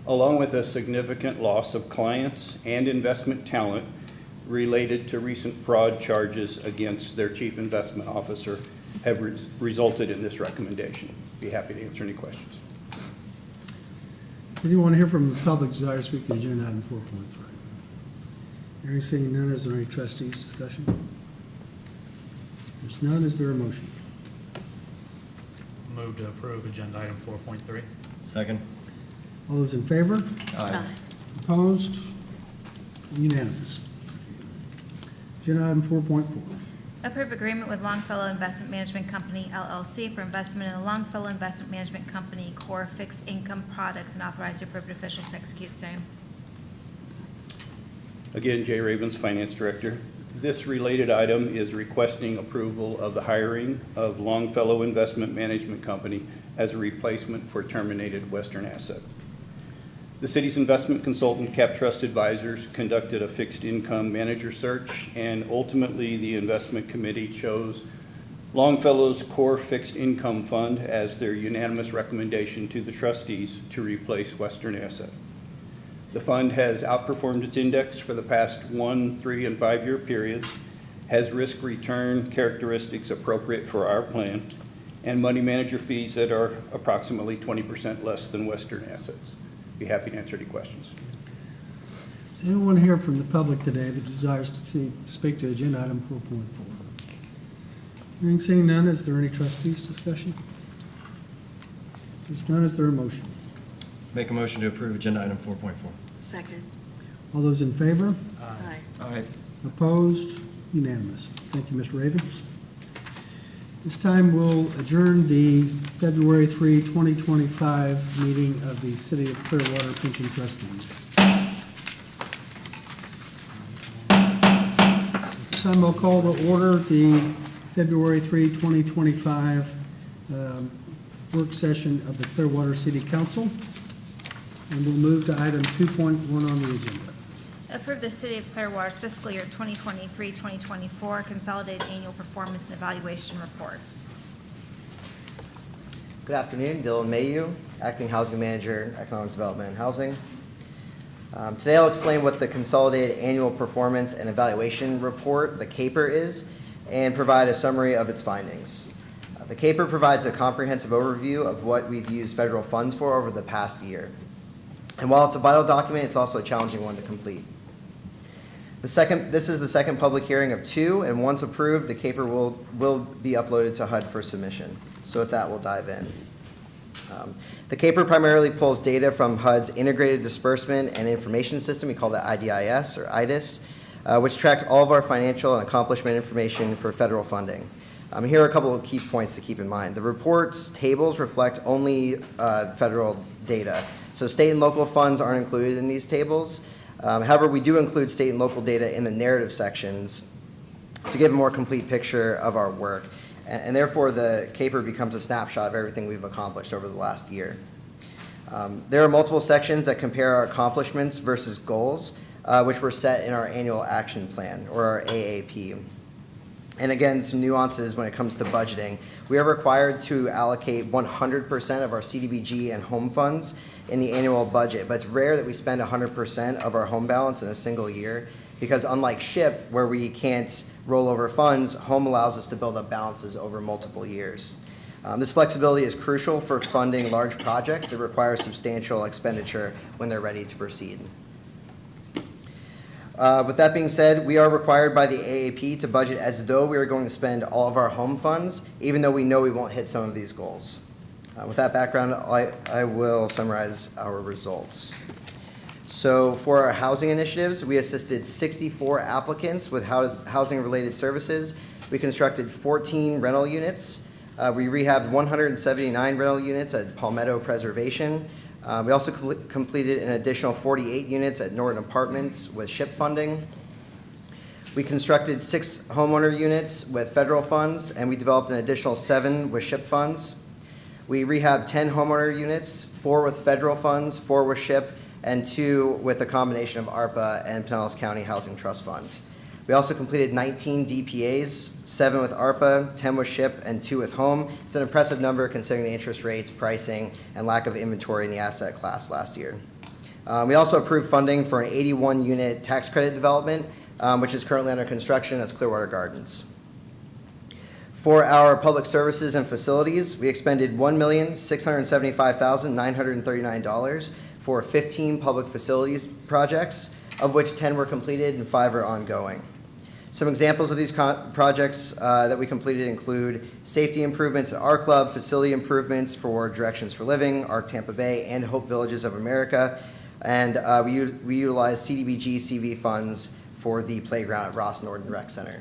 along with a significant loss of clients and investment talent related to recent fraud charges against their chief investment officer, have resulted in this recommendation. Be happy to answer any questions. Does anyone here from the public desire to speak to agenda item 4.3? Hearing seeing none, is there any trustees' discussion? If there's none, is there a motion? Move to approve agenda item 4.3. Second. All those in favor? Aye. Opposed? Unanimous. Agenda item 4.4. Approve agreement with Longfellow Investment Management Company, LLC, for investment in the Longfellow Investment Management Company core fixed income products, and authorize the appropriate officials to execute same. Again, Jay Ravens, Finance Director. This related item is requesting approval of the hiring of Longfellow Investment Management Company as a replacement for terminated Western Asset. The city's investment consultant, Cap Trust Advisors, conducted a fixed income manager search, and ultimately the investment committee chose Longfellow's core fixed income fund as their unanimous recommendation to the trustees to replace Western Asset. The fund has outperformed its index for the past 1, 3, and 5-year periods, has risk return characteristics appropriate for our plan, and money manager fees that are approximately 20% less than Western Assets. Be happy to answer any questions. Is anyone here from the public today that desires to speak to agenda item 4.4? Hearing seeing none, is there any trustees' discussion? If there's none, is there a motion? Make a motion to approve agenda item 4.4. Second. All those in favor? Aye. Aye. Opposed? Unanimous. Thank you, Mr. Ravens. This time we'll adjourn the February 3, 2025 meeting of the City of Clearwater Pension Trustees. This time we'll call to order the February 3, 2025 work session of the Clearwater City Council. And we'll move to item 2.1 on the agenda. Approve the City of Clearwater's fiscal year 2023-2024 consolidated annual performance and evaluation report. Good afternoon, Dylan Mayu, Acting Housing Manager, Economic Development and Housing. Today I'll explain what the Consolidated Annual Performance and Evaluation Report, the CAPER, is, and provide a summary of its findings. The CAPER provides a comprehensive overview of what we've used federal funds for over the past year. And while it's a vital document, it's also a challenging one to complete. This is the second public hearing of 2, and once approved, the CAPER will be uploaded to HUD for submission. So with that, we'll dive in. The CAPER primarily pulls data from HUD's Integrated Disbursement and Information System, we call that IDIS or IDIS, which tracks all of our financial and accomplishment information for federal funding. Here are a couple of key points to keep in mind. The report's tables reflect only federal data, so state and local funds aren't included in these tables. However, we do include state and local data in the narrative sections to give a more complete picture of our work. And therefore, the CAPER becomes a snapshot of everything we've accomplished over the last year. There are multiple sections that compare our accomplishments versus goals, which were set in our annual action plan, or our AAP. And again, some nuances when it comes to budgeting. We are required to allocate 100% of our CDBG and home funds in the annual budget, but it's rare that we spend 100% of our home balance in a single year, because unlike SHIP, where we can't roll over funds, home allows us to build up balances over multiple years. This flexibility is crucial for funding large projects that require substantial expenditure when they're ready to proceed. With that being said, we are required by the AAP to budget as though we are going to spend all of our home funds, even though we know we won't hit some of these goals. With that background, I will summarize our results. So for our housing initiatives, we assisted 64 applicants with housing-related services. We constructed 14 rental units. We rehabbed 179 rental units at Palmetto Preservation. We also completed an additional 48 units at Norton Apartments with SHIP funding. We constructed 6 homeowner units with federal funds, and we developed an additional 7 with SHIP funds. We rehabbed 10 homeowner units, 4 with federal funds, 4 with SHIP, and 2 with a combination of ARPA and Pinellas County Housing Trust Fund. We also completed 19 DPAs, 7 with ARPA, 10 with SHIP, and 2 with home. It's an impressive number considering the interest rates, pricing, and lack of inventory in the asset class last year. We also approved funding for an 81-unit tax credit development, which is currently under construction. That's Clearwater Gardens. For our public services and facilities, we expended $1,675,939 for 15 public facilities projects, of which 10 were completed and 5 are ongoing. Some examples of these projects that we completed include safety improvements at our club, facility improvements for Directions for Living, ARC Tampa Bay, and Hope Villages of America, and we utilized CDBG CV funds for the playground at Ross Norton Rec Center.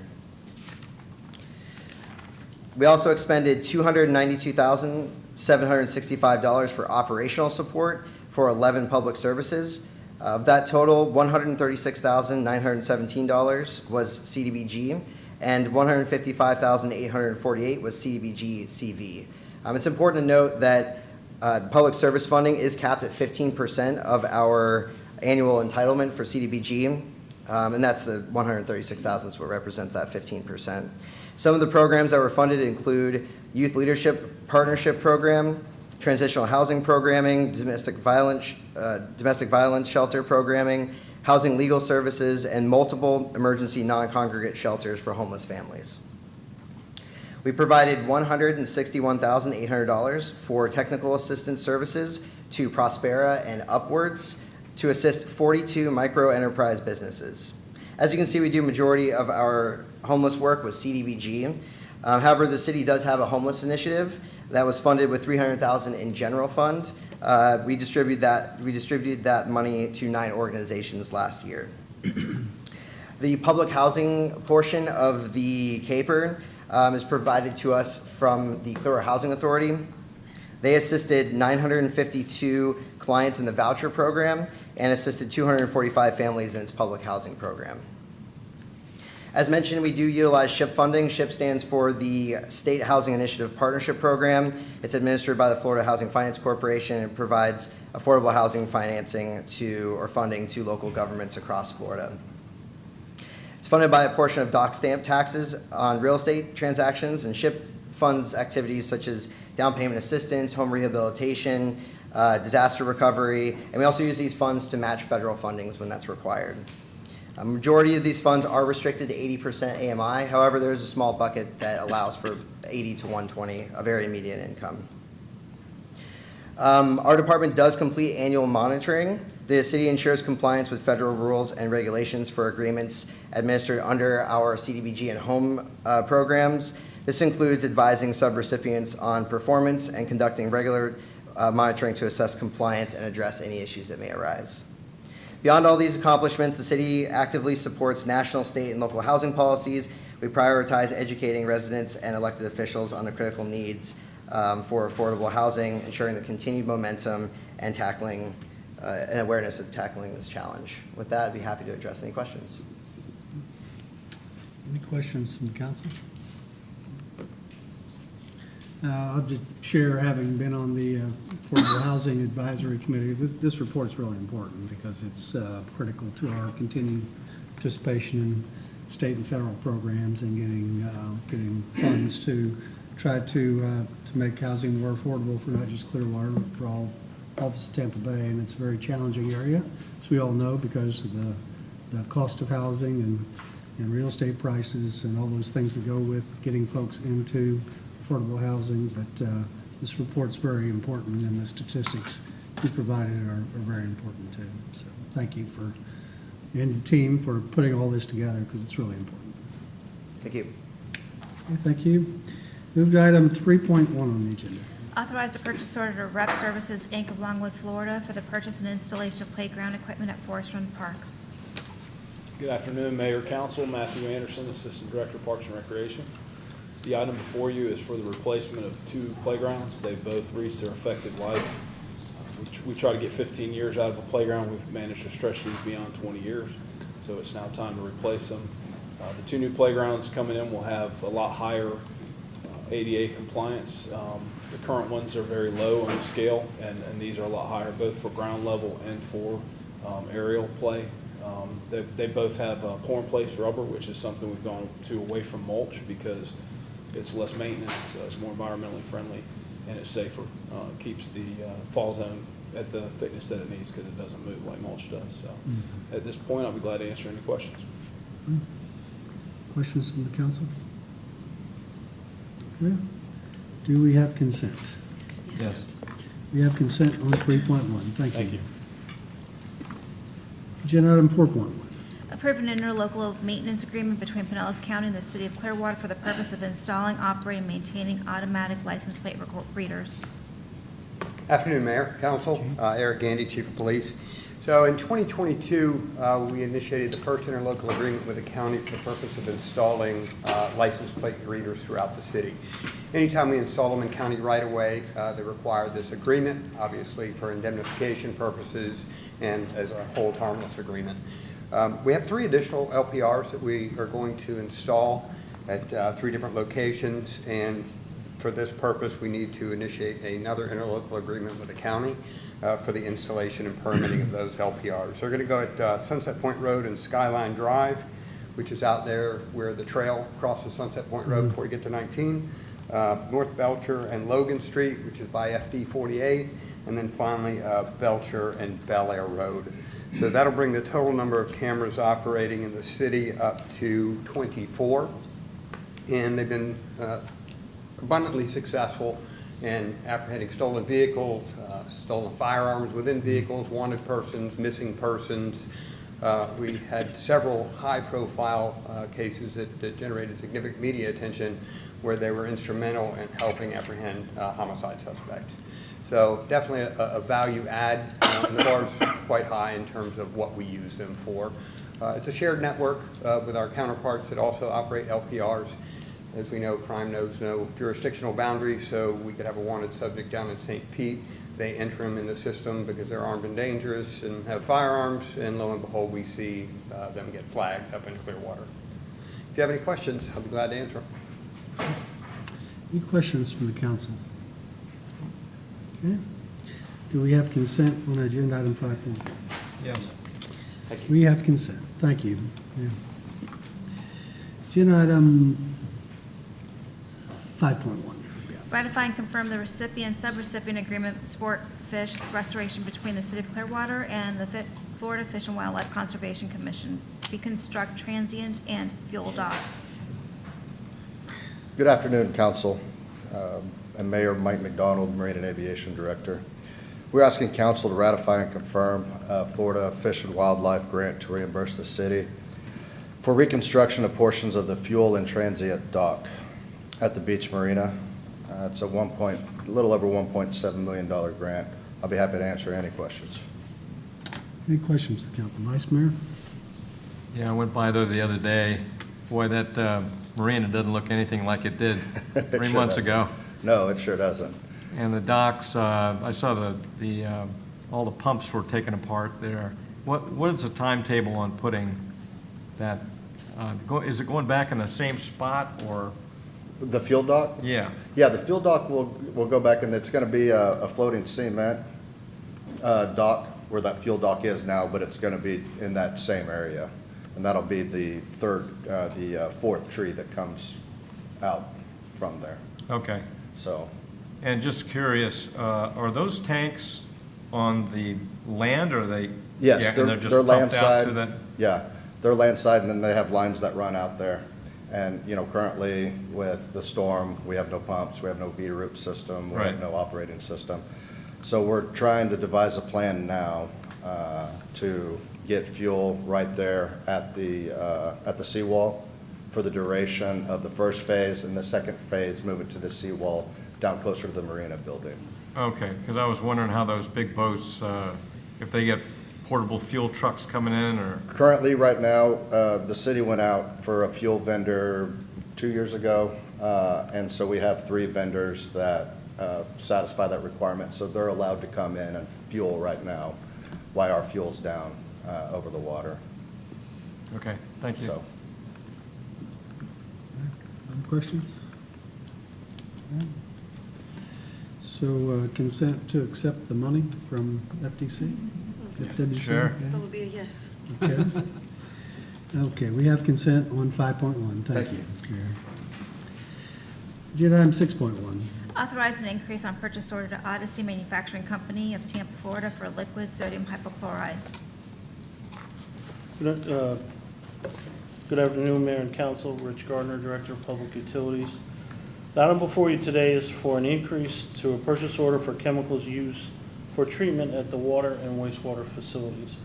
We also expended $292,765 for operational support for 11 public services. Of that total, $136,917 was CDBG, and $155,848 was CDBG CV. It's important to note that public service funding is capped at 15% of our annual entitlement for CDBG, and that's the $136,000 is what represents that 15%. Some of the programs that were funded include Youth Leadership Partnership Program, Transitional Housing Programming, Domestic Violence Shelter Programming, Housing Legal Services, and multiple emergency non-congregate shelters for homeless families. We provided $161,800 for technical assistance services to Prospera and Upwards to assist 42 micro-enterprise businesses. As you can see, we do majority of our homeless work with CDBG. However, the city does have a homeless initiative that was funded with $300,000 in general fund. We distributed that money to 9 organizations last year. The public housing portion of the CAPER is provided to us from the Clearwater Housing Authority. They assisted 952 clients in the voucher program and assisted 245 families in its public housing program. As mentioned, we do utilize SHIP funding. SHIP stands for the State Housing Initiative Partnership Program. It's administered by the Florida Housing Finance Corporation and provides affordable housing financing or funding to local governments across Florida. It's funded by a portion of dock stamp taxes on real estate transactions, and SHIP funds activities such as down payment assistance, home rehabilitation, disaster recovery, and we also use these funds to match federal fundings when that's required. A majority of these funds are restricted to 80% AMI. However, there is a small bucket that allows for 80 to 120 of area median income. Our department does complete annual monitoring. The city ensures compliance with federal rules and regulations for agreements administered under our CDBG and home programs. This includes advising subrecipients on performance and conducting regular monitoring to assess compliance and address any issues that may arise. Beyond all these accomplishments, the city actively supports national, state, and local housing policies. We prioritize educating residents and elected officials on the critical needs for affordable housing, ensuring the continued momentum and tackling and awareness of tackling this challenge. With that, I'd be happy to address any questions. Any questions from council? I'll just share, having been on the Affordable Housing Advisory Committee, this report's really important because it's critical to our continued participation in state and federal programs and getting funds to try to make housing more affordable for not just Clearwater, but for all of Tampa Bay. And it's a very challenging area, as we all know, because of the cost of housing and real estate prices and all those things that go with getting folks into affordable housing. But this report's very important, and the statistics you provided are very important too. So thank you and the team for putting all this together, because it's really important. Thank you. Okay, thank you. Move to item 3.1 on the agenda. Authorize the purchase order to Rep Services, Inc. of Longwood, Florida for the purchase and installation of playground equipment at Forest Run Park. Good afternoon, Mayor, Council. Matthew Anderson, Assistant Director, Parks and Recreation. The item before you is for the replacement of 2 playgrounds. They both reached their effective life. We try to get 15 years out of a playground. We've managed to stretch these beyond 20 years, so it's now time to replace them. The 2 new playgrounds coming in will have a lot higher ADA compliance. The current ones are very low on the scale, and these are a lot higher, both for ground level and for aerial play. They both have pour-in-place rubber, which is something we've gone away from mulch because it's less maintenance, it's more environmentally friendly, and it's safer. Keeps the fall zone at the thickness that it needs because it doesn't move like mulch does. So at this point, I'll be glad to answer any questions. Questions from the council? Okay. Do we have consent? Yes. We have consent on 3.1. Thank you. Thank you. Agenda item 4.1. Approve an interlocal maintenance agreement between Pinellas County and the City of Clearwater for the purpose of installing, operating, and maintaining automatic license plate readers. Afternoon, Mayor, Council. Eric Gandy, Chief of Police. So in 2022, we initiated the first interlocal agreement with the county for the purpose of installing license plate readers throughout the city. Anytime we install them in county right-of-way, they require this agreement, obviously for indemnification purposes and as a hold harmless agreement. We have 3 additional LPRs that we are going to install at 3 different locations, and for this purpose, we need to initiate another interlocal agreement with the county for the installation and permitting of those LPRs. They're going to go at Sunset Point Road and Skyline Drive, which is out there where the trail crosses Sunset Point Road before you get to 19, North Belcher and Logan Street, which is by FD 48, and then finally Belcher and Bel Air Road. So that'll bring the total number of cameras operating in the city up to 24, and they've been abundantly successful in apprehending stolen vehicles, stolen firearms within vehicles, wanted persons, missing persons. We had several high-profile cases that generated significant media attention where they were instrumental in helping apprehend homicide suspects. So definitely a value add, and the bar is quite high in terms of what we use them for. It's a shared network with our counterparts that also operate LPRs. As we know, crime knows no jurisdictional boundaries, so we could have a wanted subject down in St. Pete. They enter them in the system because they're armed and dangerous and have firearms, and lo and behold, we see them get flagged up in Clearwater. If you have any questions, I'll be glad to answer them. Any questions from the council? Okay. Do we have consent on agenda item 5.1? Yes. Thank you. We have consent. Thank you. Yeah. Agenda item 5.1. Yeah. Ratify and confirm the recipient, subrecipient agreement with Sport Fish Restoration between the City of Clearwater and the Florida Fish and Wildlife Conservation Commission. Reconstruct transient and fuel dock. Good afternoon, Council, and Mayor Mike McDonald, Marine and Aviation Director. We're asking Council to ratify and confirm Florida Fish and Wildlife grant to reimburse the city for reconstruction of portions of the fuel and transient dock at the beach marina. It's a little over $1.7 million grant. I'll be happy to answer any questions. Any questions to the council? Vice Mayor? Yeah, I went by there the other day. Boy, that marina doesn't look anything like it did three months ago. No, it sure doesn't. And the docks, I saw all the pumps were taken apart there. What is the timetable on putting that? Is it going back in the same spot or? The fuel dock? Yeah. Yeah, the fuel dock will go back, and it's going to be a floating cement dock where that fuel dock is now, but it's going to be in that same area. And that'll be the fourth tree that comes out from there. Okay. So. And just curious, are those tanks on the land, or are they? Yes, yeah, they're just land pumped out side. to that? Yeah, they're land side, and then they have lines that run out there. And, you know, currently with the storm, we have no pumps, we have no V-root system, we have no operating system. So we're trying to devise a plan now to get fuel right there at the seawall for the duration of the first phase, and the second phase move it to the seawall down closer to the marina building. Okay, because I was wondering how those big boats, if they get portable fuel trucks coming in, or? Currently, right now, the city went out for a fuel vendor 2 years ago, and so we have 3 vendors that satisfy that requirement, so they're allowed to come in and fuel right now while our fuel's down over the water. Okay, thank you. So. Other questions? So consent to accept the money from FTC? FWC? Sure. Okay. That would be a yes. Okay. Okay, we have consent on 5.1. Thank you. Agenda item 6.1. Authorize an increase on purchase order to Odyssey Manufacturing Company of Tampa, Florida for liquid sodium hypochlorite. Good afternoon, Mayor and Council. Rich Gardner, Director of Public Utilities. The item before you today is for an increase to a purchase order for chemicals used for treatment at the water and wastewater facilities.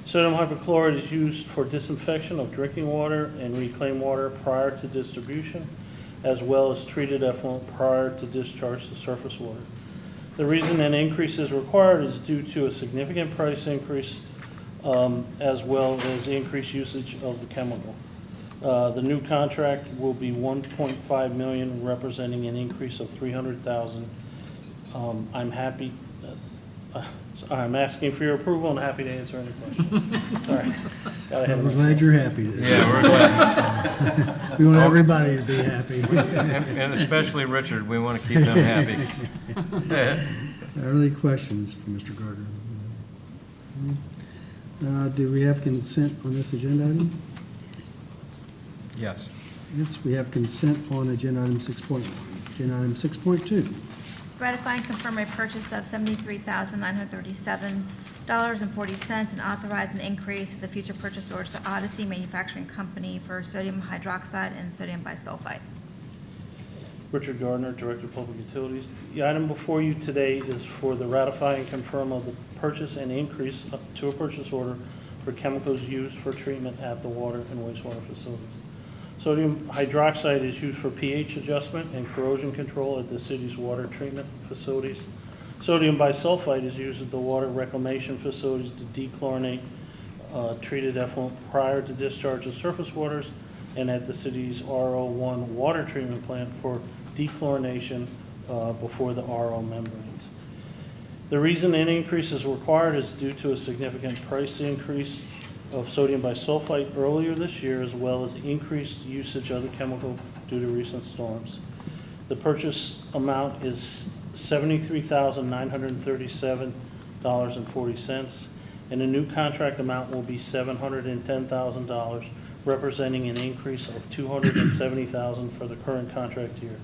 Sodium hypochlorite is used for disinfection of drinking water and reclaimed water prior to distribution, as well as treated effluent prior to discharge to surface water. The reason an increase is required is due to a significant price increase as well as increased usage of the chemical. The new contract will be $1.5 million, representing an increase of $300,000. I'm asking for your approval and happy to answer any questions. Sorry. We're glad you're happy. Yeah, we're glad. We want everybody to be happy. And especially Richard, we want to keep them happy. Are there any questions for Mr. Gardner? Do we have consent on this agenda item? Yes. Yes, we have consent on agenda item 6.1. Agenda item 6.2. Ratify and confirm a purchase of $73,937.40 and authorize an increase to the future purchase orders to Odyssey Manufacturing Company for sodium hydroxide and sodium bisulfite. Richard Gardner, Director of Public Utilities. The item before you today is for the ratify and confirm of the purchase and increase to a purchase order for chemicals used for treatment at the water and wastewater facilities. Sodium hydroxide is used for pH adjustment and corrosion control at the city's water treatment facilities. Sodium bisulfite is used at the water reclamation facilities to dechlorinate treated effluent prior to discharge of surface waters, and at the city's RO1 water treatment plant for dechlorination before the RO membranes. The reason an increase is required is due to a significant price increase of sodium bisulfite earlier this year, as well as increased usage of the chemical due to recent storms. The purchase amount is $73,937.40, and the new contract amount will be $710,000, representing an increase of $270,000 for the current contract year.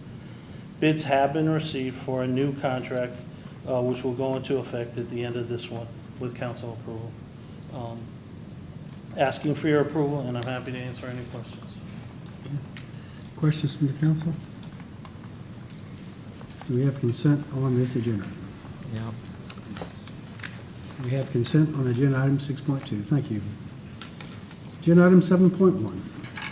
Bids have been received for a new contract, which will go into effect at the end of this one with council approval. Asking for your approval, and I'm happy to answer any questions. Questions from the council? Do we have consent on this agenda? Yeah. We have consent on agenda item 6.2. Thank you. Agenda item 7.1.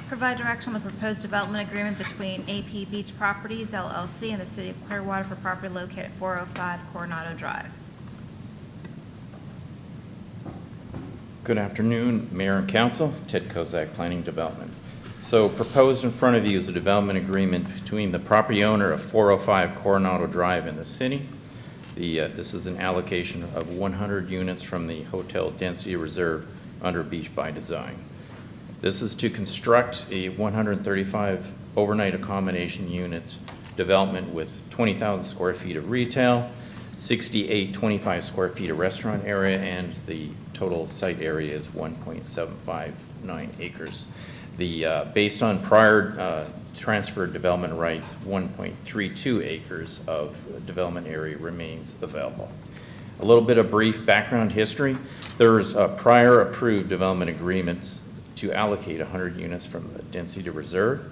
Provide direction on the proposed development agreement between AP Beach Properties LLC and the City of Clearwater for property located at 405 Coronado Drive. Good afternoon, Mayor and Council. Ted Kozak, Planning Development. So proposed in front of you is a development agreement between the property owner of 405 Coronado Drive and the city. This is an allocation of 100 units from the Hotel Density Reserve under Beach by Design. This is to construct a 135 overnight accommodation unit development with 20,000 square feet of retail, 6825 square feet of restaurant area, and the total site area is 1.759 acres. Based on prior transferred development rights, 1.32 acres of development area remains available. A little bit of brief background history. There's a prior approved development agreement to allocate 100 units from the density reserve.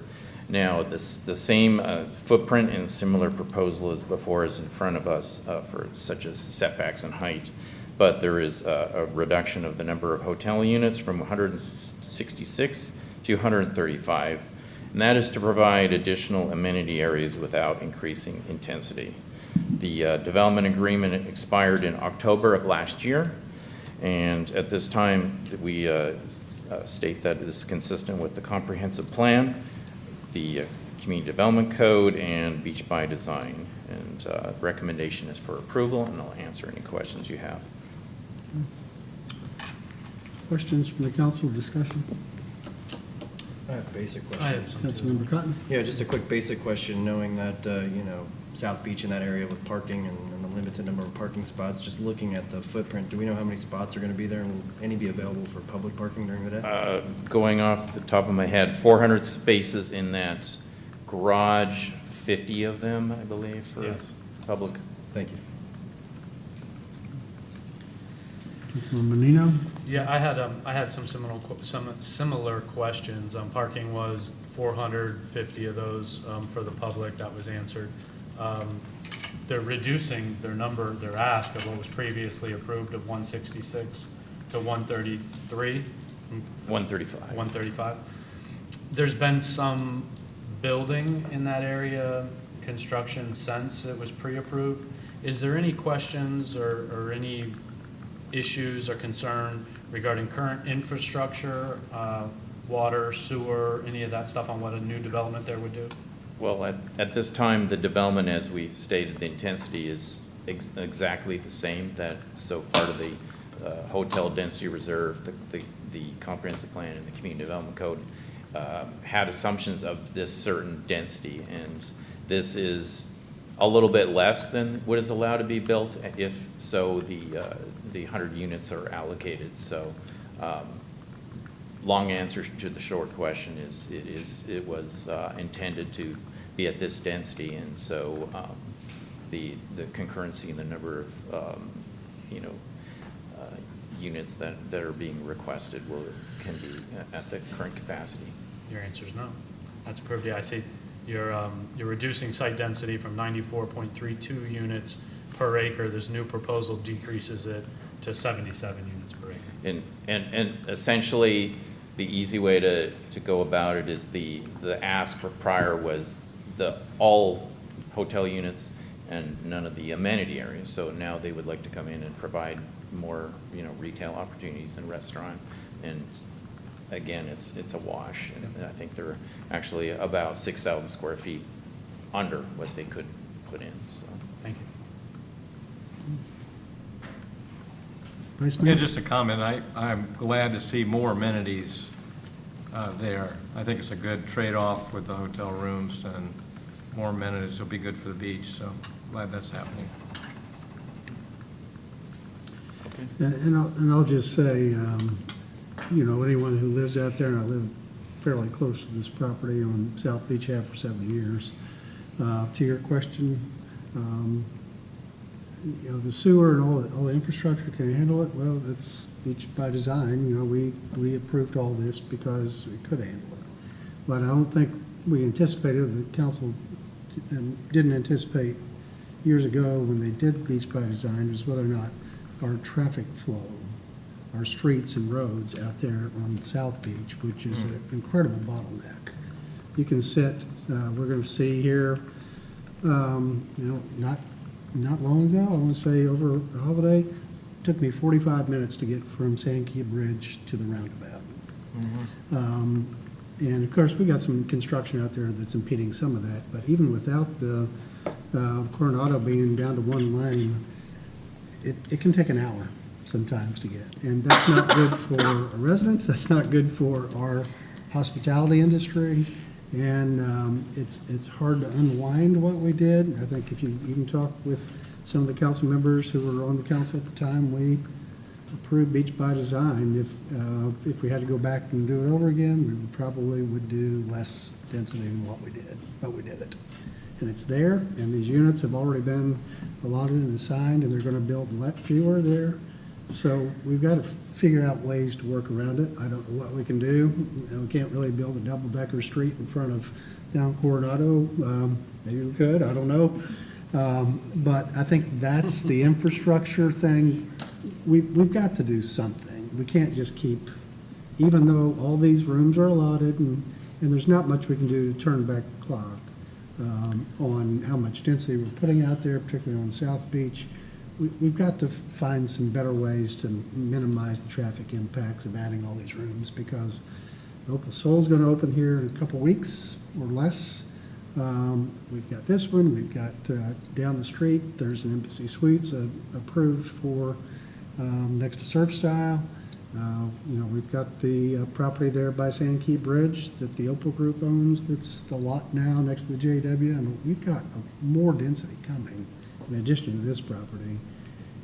Now, the same footprint and similar proposal as before is in front of us for such as setbacks and height, but there is a reduction of the number of hotel units from 166 to 135, and that is to provide additional amenity areas without increasing intensity. The development agreement expired in October of last year, and at this time we state that it is consistent with the comprehensive plan, the Community Development Code, and Beach by Design. And recommendation is for approval, and I'll answer any questions you have. Questions from the council, discussion? I have a basic I question. have Councilmember Cotton. Yeah, just a quick basic question, knowing that, South Beach in that area with parking and the limited number of parking spots, just looking at the footprint, do we know how many spots are going to be there, and will any be available for public parking during the day? Going off the top of my head, 400 spaces in that garage, 50 of them, I believe, for public. Thank you. Councilmember Menino? Yeah, I had some similar questions. Parking was 450 of those for the public. That was answered. They're reducing their ask of what was previously approved of 166 to 133. 135. 135. There's been some building in that area, construction since it was pre-approved. Is there any questions or any issues or concern regarding current infrastructure, water, sewer, any of that stuff on what a new development there would do? Well, at this time, the development, as we stated, the intensity is exactly the same. So part of the hotel density reserve, the comprehensive plan and the community development code had assumptions of this certain density, and this is a little bit less than what is allowed to be built if so the 100 units are allocated. So long answer to the short question is it was intended to be at this density, and so the concurrency in the number of units that are being requested can be at the current capacity. Your answer is no. That's approved. Yeah, I see. You're reducing site density from 94.32 units per acre. This new proposal decreases it to 77 units per acre. And essentially, the easy way to go about it is the ask for prior was all hotel units and none of the amenity areas. So now they would like to come in and provide more, retail opportunities and restaurant. And again, it's a wash. And I think they're actually about 6,000 square feet under what they could put in. So thank you. Vice Mayor? Yeah, just a comment. I'm glad to see more amenities there. I think it's a good trade-off with the hotel rooms, and more amenities will be good for the beach, so glad that's happening. And I'll just say, anyone who lives out there, and I live fairly close to this property on South Beach, have for 7 years, To your question, the sewer and all the infrastructure, can you handle it? Well, that's each by design. We approved all this because we could handle it. But I don't think we anticipated, the council didn't anticipate years ago when they did beach by design, was whether or not our traffic flow, our streets and roads out there on South Beach, which is an incredible bottleneck. You can sit, we're going to see here, not long ago, I want to say over the holiday, it took me 45 minutes to get from Sand Key Bridge to the roundabout. And of course, we got some construction out there that's impeding some of that, but even without the Coronado being down to one lane, it can take an hour sometimes to get. And that's not good for our residents, that's not good for our hospitality industry, and it's hard to unwind what we did. I think if you even talk with some of the council members who were on the council at the time, we approved beach by design. If we had to go back and do it over again, we probably would do less density than what we did, but we did it. And it's there, and these units have already been allotted and assigned, and they're going to build fewer there. So we've got to figure out ways to work around it. I don't know what we can do. We can't really build a double-decker street in front of down Coronado. Maybe we could, I don't know. But I think that's the infrastructure thing. We've got to do something. We can't just keep, even though all these rooms are allotted, and there's not much we can do to turn back the clock on how much density we're putting out there, particularly on South Beach. We've got to find some better ways to minimize the traffic impacts of adding all these rooms, because Opal Soul's going to open here in a couple weeks or less. We've got this one. We've got down the street, there's an Embassy Suites approved for next to Surf Style. We've got the property there by Sand Key Bridge that the Opal Group owns. That's the lot now next to the JW, and we've got more density coming in addition to this property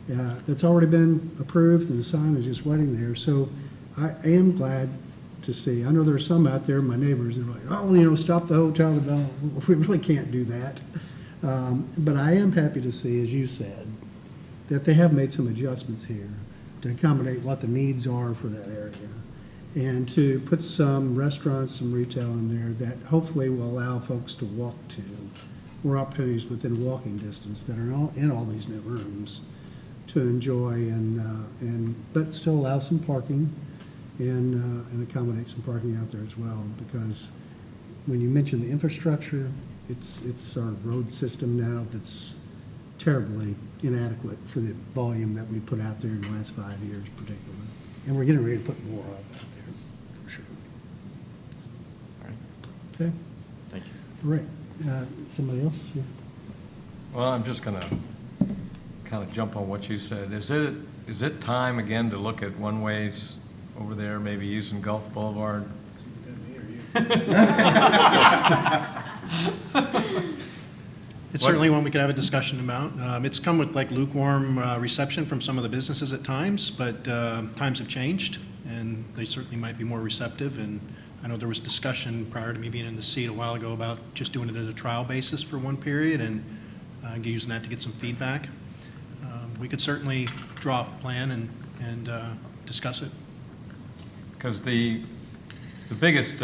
that's already been approved, and the sign is just waiting there. So I am glad to see. I know there's some out there, my neighbors, that are like, stop the hotel development. We really can't do that. But I am happy to see, as you said, that they have made some adjustments here to accommodate what the needs are for that area, and to put some restaurants, some retail in there that hopefully will allow folks to walk to, more opportunities within walking distance that are all in all these new rooms to enjoy, but still allow some parking and accommodate some parking out there as well. Because when you mention the infrastructure, it's our road system now that's terribly inadequate for the volume that we put out there in the last 5 years particularly. And we're getting ready to put more of out there, for sure. All right. Okay. Thank you. All right. Somebody else? Yeah. Well, I'm just going to kind of jump on what you said. Is it time again to look at one-ways over there, maybe using Gulf Boulevard? It's certainly one we could have a discussion about. It's come with like lukewarm reception from some of the businesses at times, but times have changed, and they certainly might be more receptive. And I know there was discussion prior to me being in the seat a while ago about just doing it as a trial basis for one period and using that to get some feedback. We could certainly draw up a plan and discuss it. Because the biggest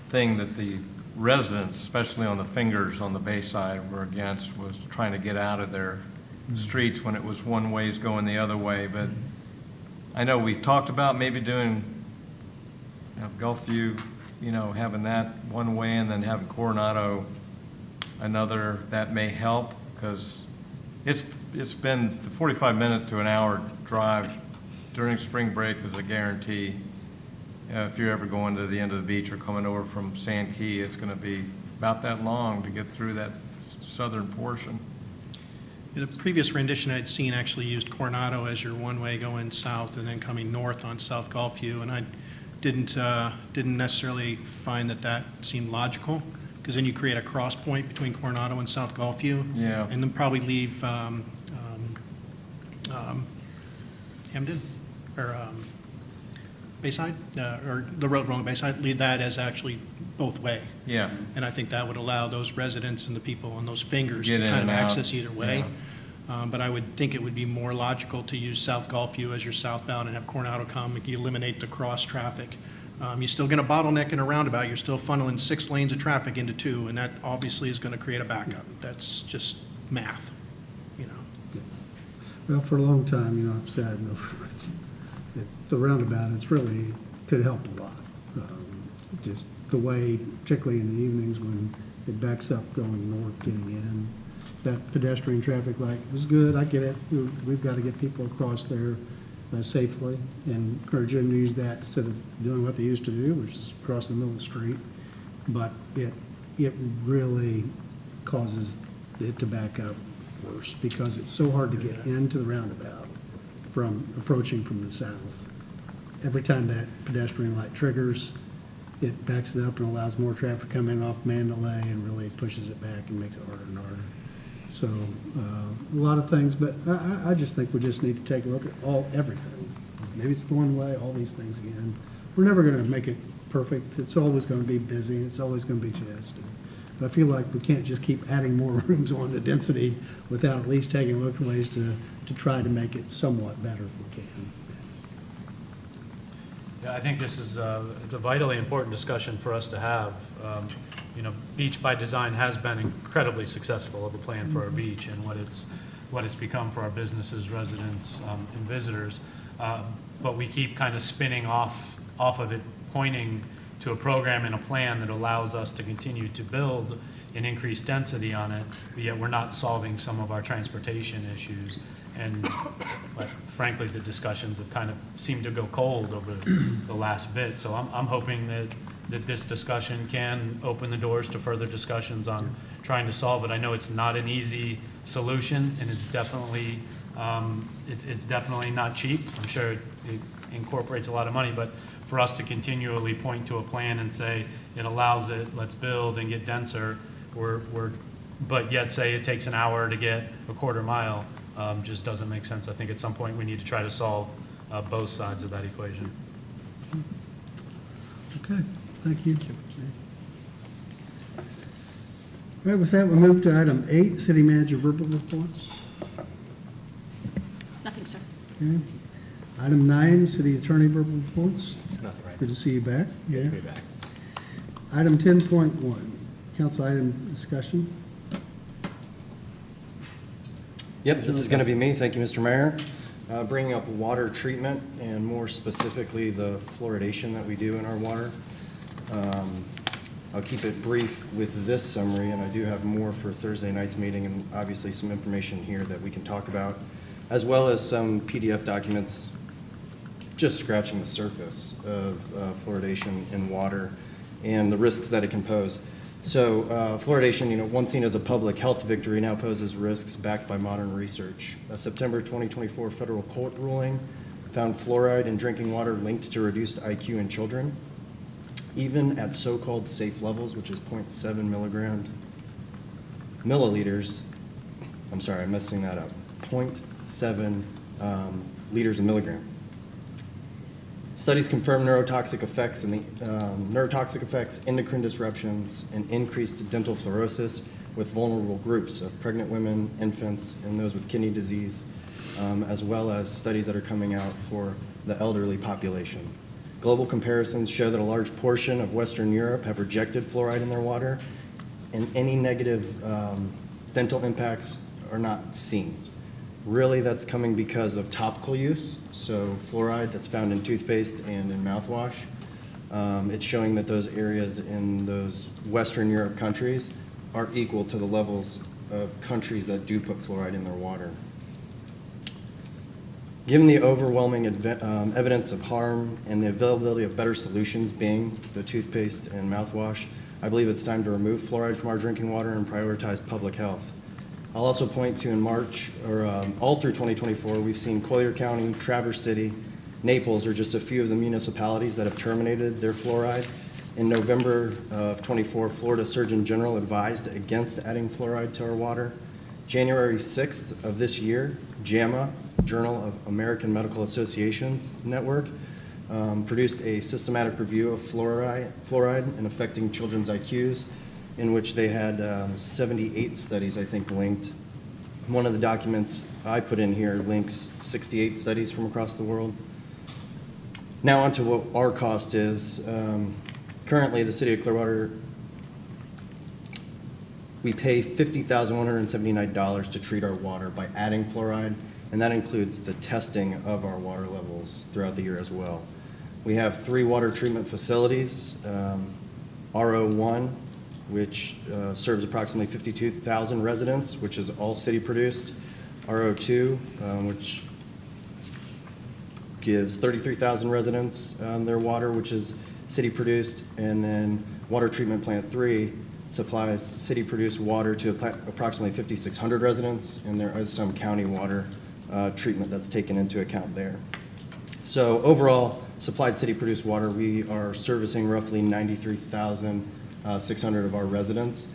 thing that the residents, especially on the fingers on the bay side, were against was trying to get out of their streets when it was one ways going the other way. But I know we've talked about maybe doing Gulfview, having that one way and then having Coronado another. That may help, because it's been the 45-minute to an hour drive during spring break is a guarantee. If you're ever going to the end of the beach or coming over from Sand Key, it's going to be about that long to get through that southern portion. In a previous rendition I'd seen actually used Coronado as your one-way going south and then coming north on South Gulfview, and I didn't necessarily find that seemed logical, because then you create a cross point between Coronado and South Gulfview, and then probably leave Hamden or Bayside, or the road along Bayside, leave that as actually both way. Yeah. And I think that would allow those residents and the people on those fingers to Get in kind of and out. access either way. But I would think it would be more logical to use South Gulfview as your southbound and have Coronado come, you eliminate the cross traffic. You're still going to bottleneck in a roundabout, you're still funneling 6 lanes of traffic into 2, and that obviously is going to create a backup. That's just math, you know. Well, for a long time, I've said, the roundabout is really, could help a lot. Just the way, particularly in the evenings when it backs up going north, getting in. That pedestrian traffic light was good, I get it. We've got to get people across there safely and encourage them to use that instead of doing what they used to do, which is cross the middle of the street. But it really causes it to back up worse because it's so hard to get into the roundabout from approaching from the south. Every time that pedestrian light triggers, it backs it up and allows more traffic coming off Mandalay and really pushes it back and makes it harder and harder. So a lot of things, but I just think we just need to take a look at everything. Maybe it's the one way, all these things again. We're never going to make it perfect. It's always going to be busy. It's always going to be congested. But I feel like we can't just keep adding more rooms on the density without at least taking a look at ways to try to make it somewhat better if we can. Yeah, I think this is it's a vitally important discussion for us to have. Beach by Design has been incredibly successful of a plan for our beach and what it's become for our businesses, residents, and visitors. But we keep kind of spinning off of it, pointing to a program and a plan that allows us to continue to build and increase density on it, but yet we're not solving some of our transportation issues. And frankly, the discussions have kind of seemed to go cold over the last bit. So I'm hoping that this discussion can open the doors to further discussions on trying to solve it. I know it's not an easy solution, and it's definitely not cheap. I'm sure it incorporates a lot of money, but for us to continually point to a plan and say it allows it, let's build and get denser, but yet say it takes an hour to get a quarter mile, just doesn't make sense. I think at some point we need to try to solve both sides of that equation. Okay, thank you. All right, with that, we'll move to item 8, city manager verbal reports. Nothing, sir. Okay. Item 9, city attorney verbal reports. Nothing, right? Good to see you back. Good to be back. Item 10.1, council item discussion. Yep, this is going to be me. Thank you, Mr. Mayor. Bringing up water treatment and more specifically the fluoridation that we do in our water. I'll keep it brief with this summary, and I do have more for Thursday night's meeting and obviously some information here that we can talk about, as well as some PDF documents just scratching the surface of fluoridation in water and the risks that it can pose. So fluoridation, once seen as a public health victory, now poses risks backed by modern research. A September 2024 federal court ruling found fluoride in drinking water linked to reduced IQ in children, even at so-called safe levels, which is 0.7 milliliters. I'm sorry, I'm messing that up. 0.7 liters a milligram. Studies confirm neurotoxic effects, endocrine disruptions, and increased dental fluorosis with vulnerable groups of pregnant women, infants, and those with kidney disease, as well as studies that are coming out for the elderly population. Global comparisons show that a large portion of Western Europe have rejected fluoride in their water, and any negative dental impacts are not seen. Really, that's coming because of topical use, so fluoride that's found in toothpaste and in mouthwash. It's showing that those areas in those Western Europe countries are equal to the levels of countries that do put fluoride in their water. Given the overwhelming evidence of harm and the availability of better solutions being the toothpaste and mouthwash, I believe it's time to remove fluoride from our drinking water and prioritize public health. I'll also point to in March, or all through 2024, we've seen Collier County, Traverse City, Naples are just a few of the municipalities that have terminated their fluoride. In November of 24, Florida Surgeon General advised against adding fluoride to our water. January 6th of this year, JAMA, Journal of American Medical Associations Network, produced a systematic review of fluoride and affecting children's IQs, in which they had 78 studies, I think, linked. One of the documents I put in here links 68 studies from across the world. Now on to what our cost is. Currently, the city of Clearwater, we pay $50,179 to treat our water by adding fluoride, and that includes the testing of our water levels throughout the year as well. We have 3 water treatment facilities, RO1, which serves approximately 52,000 residents, which is all city produced, RO2, which gives 33,000 residents their water, which is city produced, and then Water Treatment Plant 3 supplies city produced water to approximately 5,600 residents, and there is some county water treatment that's taken into account there. So overall, supplied city produced water, we are servicing roughly 93,600 of our residents.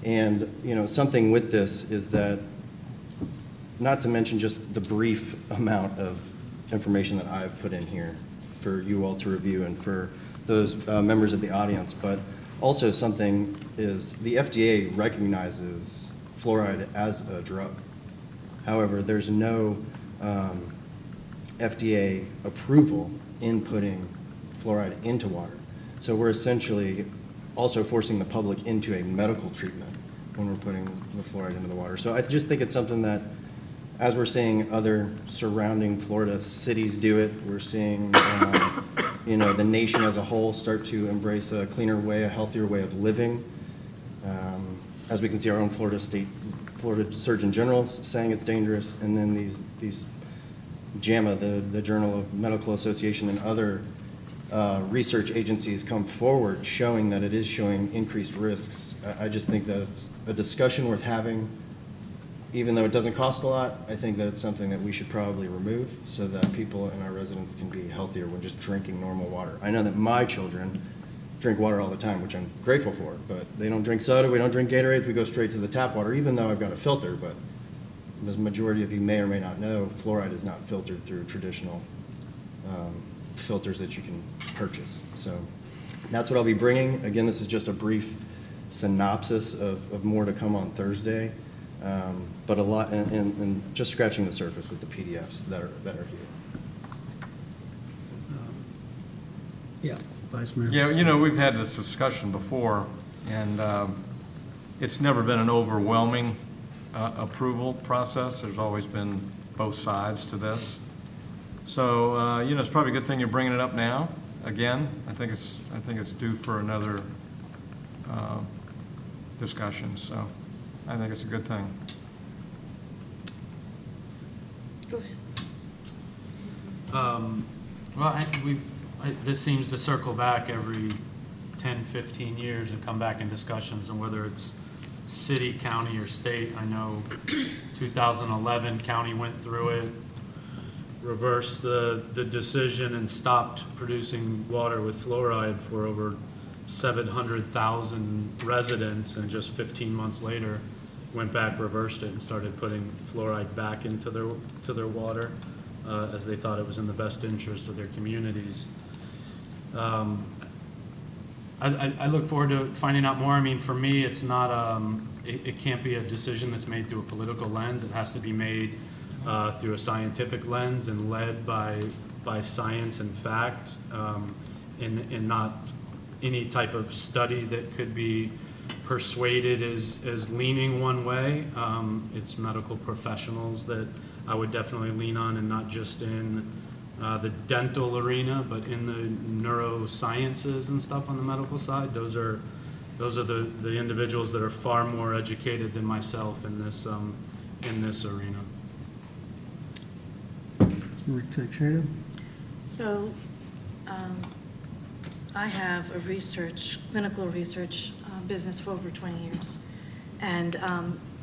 And something with this is that, not to mention just the brief amount of information that I've put in here for you all to review and for those members of the audience, but also something is the FDA recognizes fluoride as a drug. However, there's no FDA approval in putting fluoride into water. So we're essentially also forcing the public into a medical treatment when we're putting the fluoride into the water. So I just think it's something that, as we're seeing other surrounding Florida cities do it, we're seeing the nation as a whole start to embrace a cleaner way, a healthier way of living. As we can see, our own Florida Surgeon General's saying it's dangerous, and then these JAMA, the Journal of Medical Association, and other research agencies come forward showing that it is showing increased risks. I just think that it's a discussion worth having. Even though it doesn't cost a lot, I think that it's something that we should probably remove so that people and our residents can be healthier when just drinking normal water. I know that my children drink water all the time, which I'm grateful for, but they don't drink soda, we don't drink Gatorades, we go straight to the tap water, even though I've got a filter. But as the majority of you may or may not know, fluoride is not filtered through traditional filters that you can purchase. So that's what I'll be bringing. Again, this is just a brief synopsis of more to come on Thursday. But a lot, and just scratching the surface with the PDFs that are here. Yeah, Vice Mayor. Yeah, we've had this discussion before, and it's never been an overwhelming approval process. There's always been both sides to this. So, it's probably a good thing you're bringing it up now. Again, I think it's due for another discussion. So, I think it's a good thing. Go ahead. This seems to circle back every 10, 15 years and come back in discussions, and whether it's city, county, or state. I know 2011, county went through it, reversed the decision and stopped producing water with fluoride for over 700,000 residents, and just 15 months later went back, reversed it, and started putting fluoride back into their water as they thought it was in the best interest of their communities. I look forward to finding out more. I mean, for me, it's not it can't be a decision that's made through a political lens. It has to be made through a scientific lens and led by science and fact, and not any type of study that could be persuaded as leaning one way. It's medical professionals that I would definitely lean on, and not just in the dental arena, but in the neurosciences and stuff on the medical side. Those are the individuals that are far more educated than myself in this arena. Maria. So, I have a clinical research business for over 20 years, and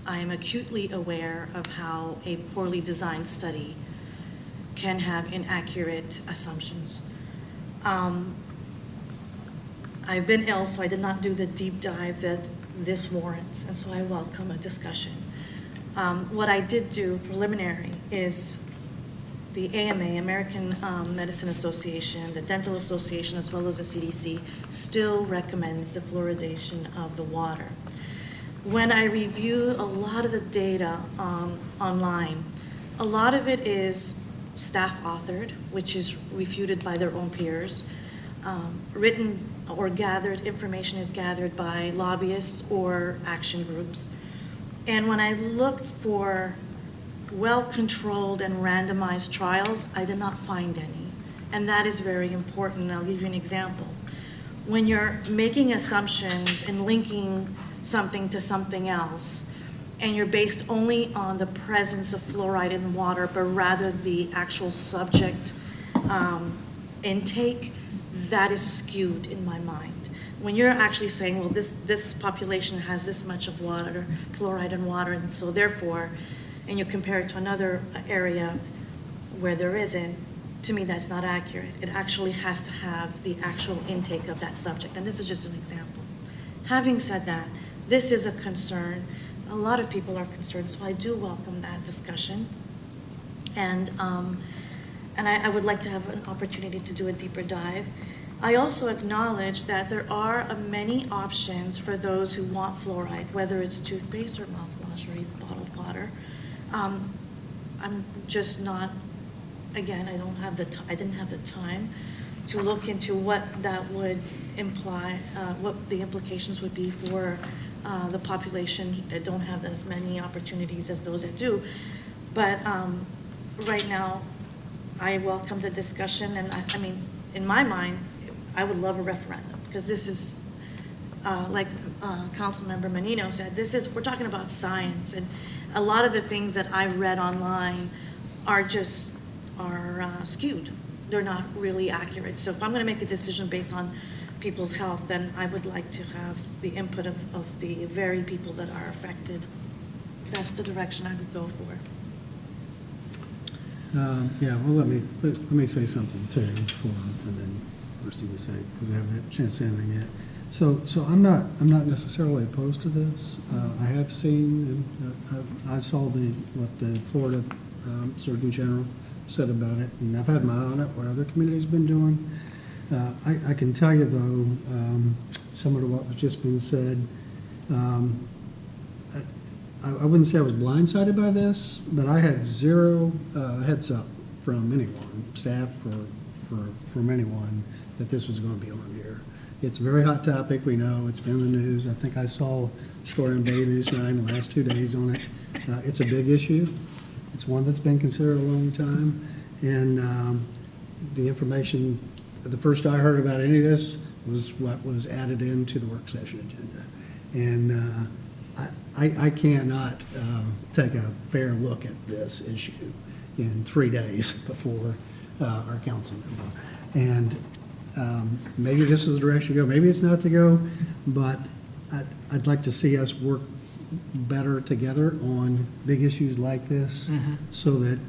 I am acutely aware of how a poorly designed study can have inaccurate assumptions. I've been ill, so I did not do the deep dive that this warrants, and so I welcome a discussion. What I did do preliminary is the AMA, American Medicine Association, the Dental Association, as well as the CDC, still recommends the fluoridation of the water. When I review a lot of the data online, a lot of it is staff authored, which is refuted by their own peers. Written or gathered information is gathered by lobbyists or action groups. And when I looked for well-controlled and randomized trials, I did not find any. And that is very important. I'll give you an example. When you're making assumptions and linking something to something else, and you're based only on the presence of fluoride in water, but rather the actual subject intake, that is skewed in my mind. When you're actually saying, well, this population has this much of water, fluoride in water, and so therefore, and you compare it to another area where there isn't, to me that's not accurate. It actually has to have the actual intake of that subject, and this is just an example. Having said that, this is a concern. A lot of people are concerned, so I do welcome that discussion. And I would like to have an opportunity to do a deeper dive. I also acknowledge that there are many options for those who want fluoride, whether it's toothpaste or mouthwash or even bottled water. I'm just not, again, I didn't have the time to look into what that would imply, what the implications would be for the population that don't have as many opportunities as those that do. But right now, I welcome the discussion, and I mean, in my mind, I would love a referendum, because this is, like Councilmember Menino said, we're talking about science, and a lot of the things that I read online are skewed. They're not really accurate. So if I'm going to make a decision based on people's health, then I would like to have the input of the very people that are affected. That's the direction I would go for. Yeah, well, let me say something too, and then Christy will say, because I haven't had a chance to say anything yet. So I'm not necessarily opposed to this. I have seen, I saw what the Florida Surgeon General said about it, and I've had my eye on it, what other communities have been doing. I can tell you though, some of what was just been said, I wouldn't say I was blindsided by this, but I had zero heads up from anyone, staff or from anyone, that this was going to be on here. It's a very hot topic. We know it's been in the news. I think I saw a story on Daily News 9 the last 2 days on it. It's a big issue. It's one that's been considered a long time. And the information, the first I heard about any of this was what was added into the work session agenda. And I cannot take a fair look at this issue in 3 days before our council member. And maybe this is the direction to go, maybe it's not to go, but I'd like to see us work better together on big issues like this, so that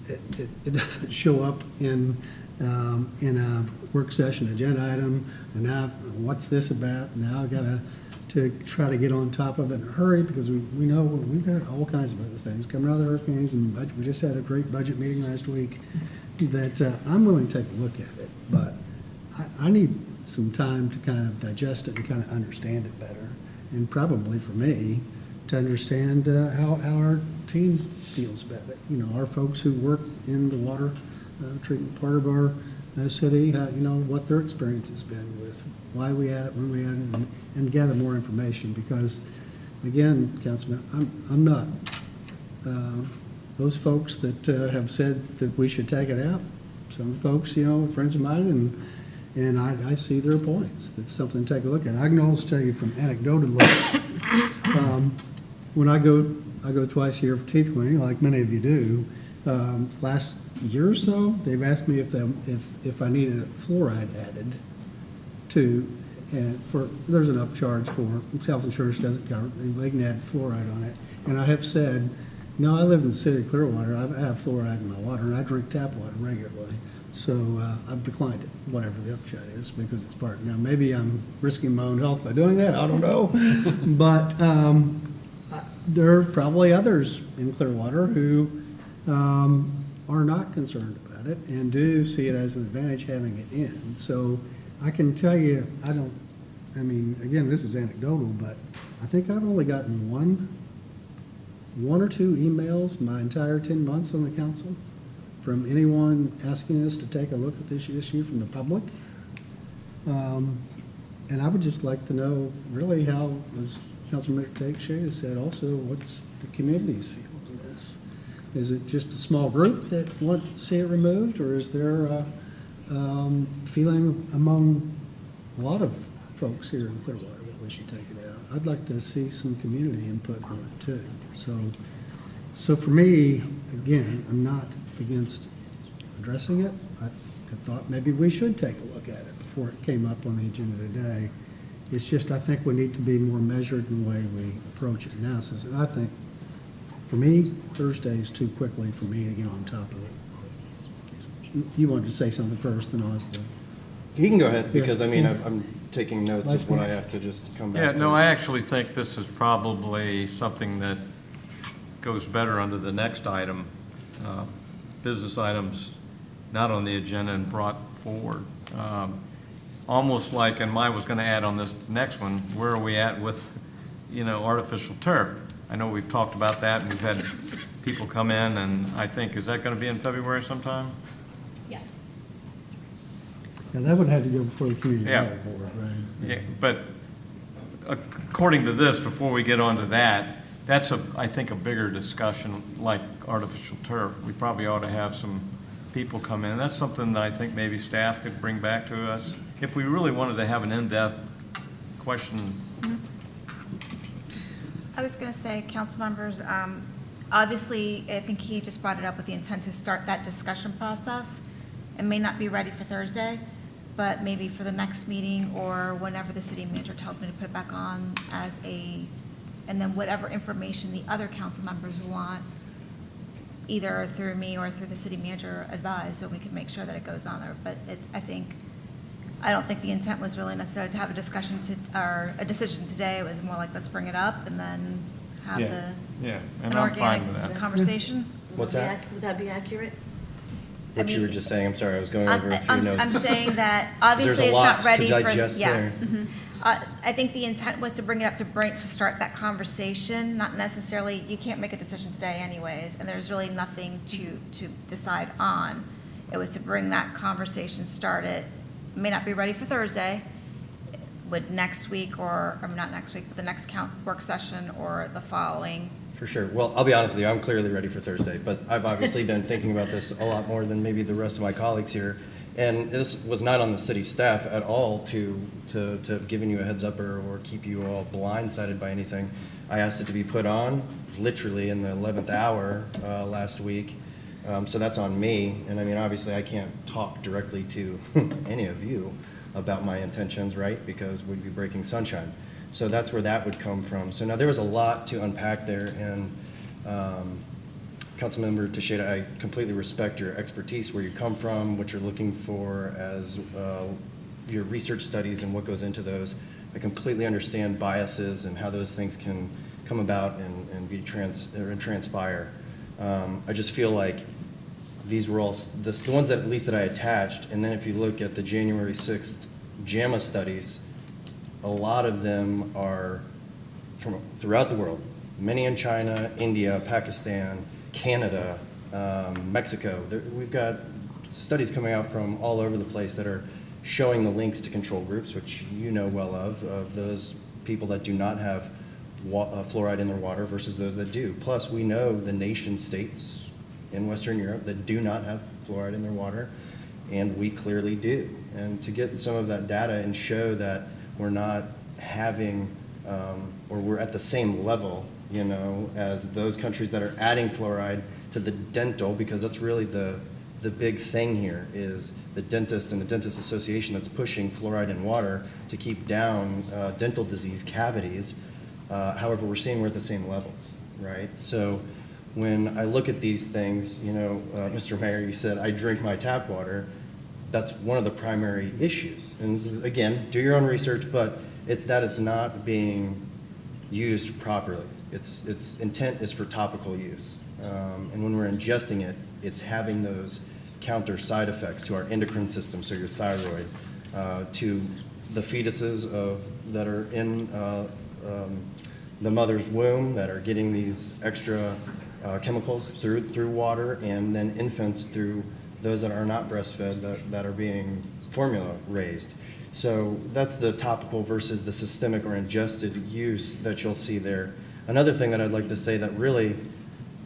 it doesn't show up in a work session agenda item, and now what's this about? Now I've got to try to get on top of it in a hurry, because we know we've got all kinds of other things coming out of the hurricanes, and we just had a great budget meeting last week that I'm willing to take a look at it, but I need some time to kind of digest it and kind of understand it better, and probably for me to understand how our team feels about it. You know, our folks who work in the water treatment part of our city, what their experience has been with why we had it, when we had it, and gather more information, because again, Councilman, I'm not those folks that have said that we should take it out. Some folks, friends of mine, and I see their points. That's something to take a look at. I can also tell you from anecdotally, when I go twice a year for teeth cleaning, like many of you do. Last year or so, they've asked me if I needed fluoride added to, there's an upcharge for self-insurance doesn't cover, they can add fluoride on it, and I have said, no, I live in the city of Clearwater. I have fluoride in my water, and I drink tap water regularly. So I've declined it, whatever the upshot is, because it's part. Now, maybe I'm risking my own health by doing that. I don't know. But there are probably others in Clearwater who are not concerned about it and do see it as an advantage having it in. So I can tell you, again, this is anecdotal, but I think I've only gotten one or two emails my entire 10 months on the council from anyone asking us to take a look at this issue from the public. And I would just like to know really how, as Councilmember Teixeira said also, what's the community's feel on this? Is it just a small group that want to see it removed, or is there a feeling among a lot of folks here in Clearwater that we should take it out? I'd like to see some community input on it too. So for me, again, I'm not against addressing it. I thought maybe we should take a look at it before it came up on the agenda today. It's just, I think we need to be more measured in the way we approach it analysis. And I think, for me, Thursday is too quickly for me to get on top of it. You wanted to say something first, then I'll ask the... You can go ahead, because Yeah. I'm taking notes of what I have to just come back Yeah, to. no, I actually think this is probably something that goes better under the next item, business items not on the agenda and brought forward. Almost like, and I was going to add on this next one, where are we at with, artificial turf? I know we've talked about that, and we've had people come in, and I think, is that going to be in February sometime? Yes. Yeah, that would have to go before the community Yeah. development board, right? Yeah, but according to this, before we get onto that, that's I think, a bigger discussion like artificial turf. We probably ought to have some people come in. That's something that I think maybe staff could bring back to us. If we really wanted to have an in-depth question. I was going to say, council members, obviously, I think he just brought it up with the intent to start that discussion process. It may not be ready for Thursday, but maybe for the next meeting or whenever the city manager tells me to put it back on and then whatever information the other council members want, either through me or through the city manager advise, so we can make sure that it goes on there. But I don't think the intent was really necessarily to have a discussion or a decision today. It was more like, let's bring it up and then have Yeah, and an I'm fine with organic that. conversation. What's that? Would that be accurate? What you were just saying, I'm sorry, I was going over a few notes. I'm saying that There's obviously a it's lot not ready to for, digest yes. there. I think the intent was to bring it up to start that conversation, not necessarily, you can't make a decision today anyways, and there's really nothing to decide on. It was to bring that conversation started. It may not be ready for Thursday, would next week or not next week, but the next work session or the following. For sure. Well, I'll be honest with you, I'm clearly ready for Thursday, but I've obviously been thinking about this a lot more than maybe the rest of my colleagues here. And this was not on the city staff at all to have given you a heads up or keep you all blindsided by anything. I asked it to be put on literally in the 11th hour last week. So that's on me. And I mean, obviously I can't talk directly to any of you about my intentions, right? Because we'd be breaking sunshine. So that's where that would come from. So now there was a lot to unpack there, and Councilmember Teixeira, I completely respect your expertise, where you come from, what you're looking for as your research studies and what goes into those. I completely understand biases and how those things can come about and transpire. I just feel like these were all the ones that at least that I attached, and then if you look at the January 6th JAMA studies, a lot of them are from throughout the world, many in China, India, Pakistan, Canada, Mexico. We've got studies coming out from all over the place that are showing the links to control groups, which you know well of those people that do not have fluoride in their water versus those that do. Plus, we know the nation states in Western Europe that do not have fluoride in their water, and we clearly do. And to get some of that data and show that we're not having, or we're at the same level, as those countries that are adding fluoride to the dental, because that's really the big thing here is the dentist and the dentist association that's pushing fluoride in water to keep down dental disease cavities. However, we're seeing we're at the same levels, right? So when I look at these things, Mr. Mayor, you said I drink my tap water. That's one of the primary issues. And this is, again, do your own research, but it's that it's not being used properly. Its intent is for topical use. And when we're ingesting it, it's having those counter side effects to our endocrine system, so your thyroid, to the fetuses that are in the mother's womb that are getting these extra chemicals through water, and then infants through those that are not breastfed that are being formula raised. So that's the topical versus the systemic or ingested use that you'll see there. Another thing that I'd like to say that really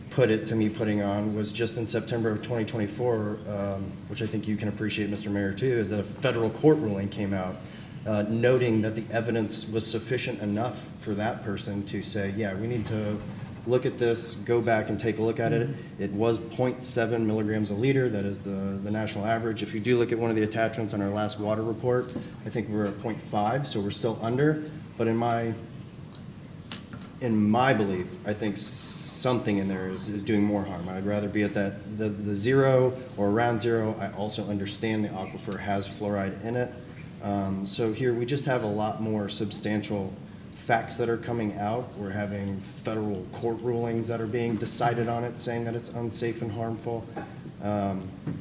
putting on was just in September of 2024, which I think you can appreciate, Mr. Mayor, too, is that a federal court ruling came out noting that the evidence was sufficient enough for that person to say, yeah, we need to look at this, go back and take a look at it. It was 0.7 milligrams a liter. That is the national average. If you do look at one of the attachments on our last water report, I think we're at 0.5, so we're still under. But in my belief, I think something in there is doing more harm. I'd rather be at the zero or around zero. I also understand the aquifer has fluoride in it. So here we just have a lot more substantial facts that are coming out. We're having federal court rulings that are being decided on it, saying that it's unsafe and harmful.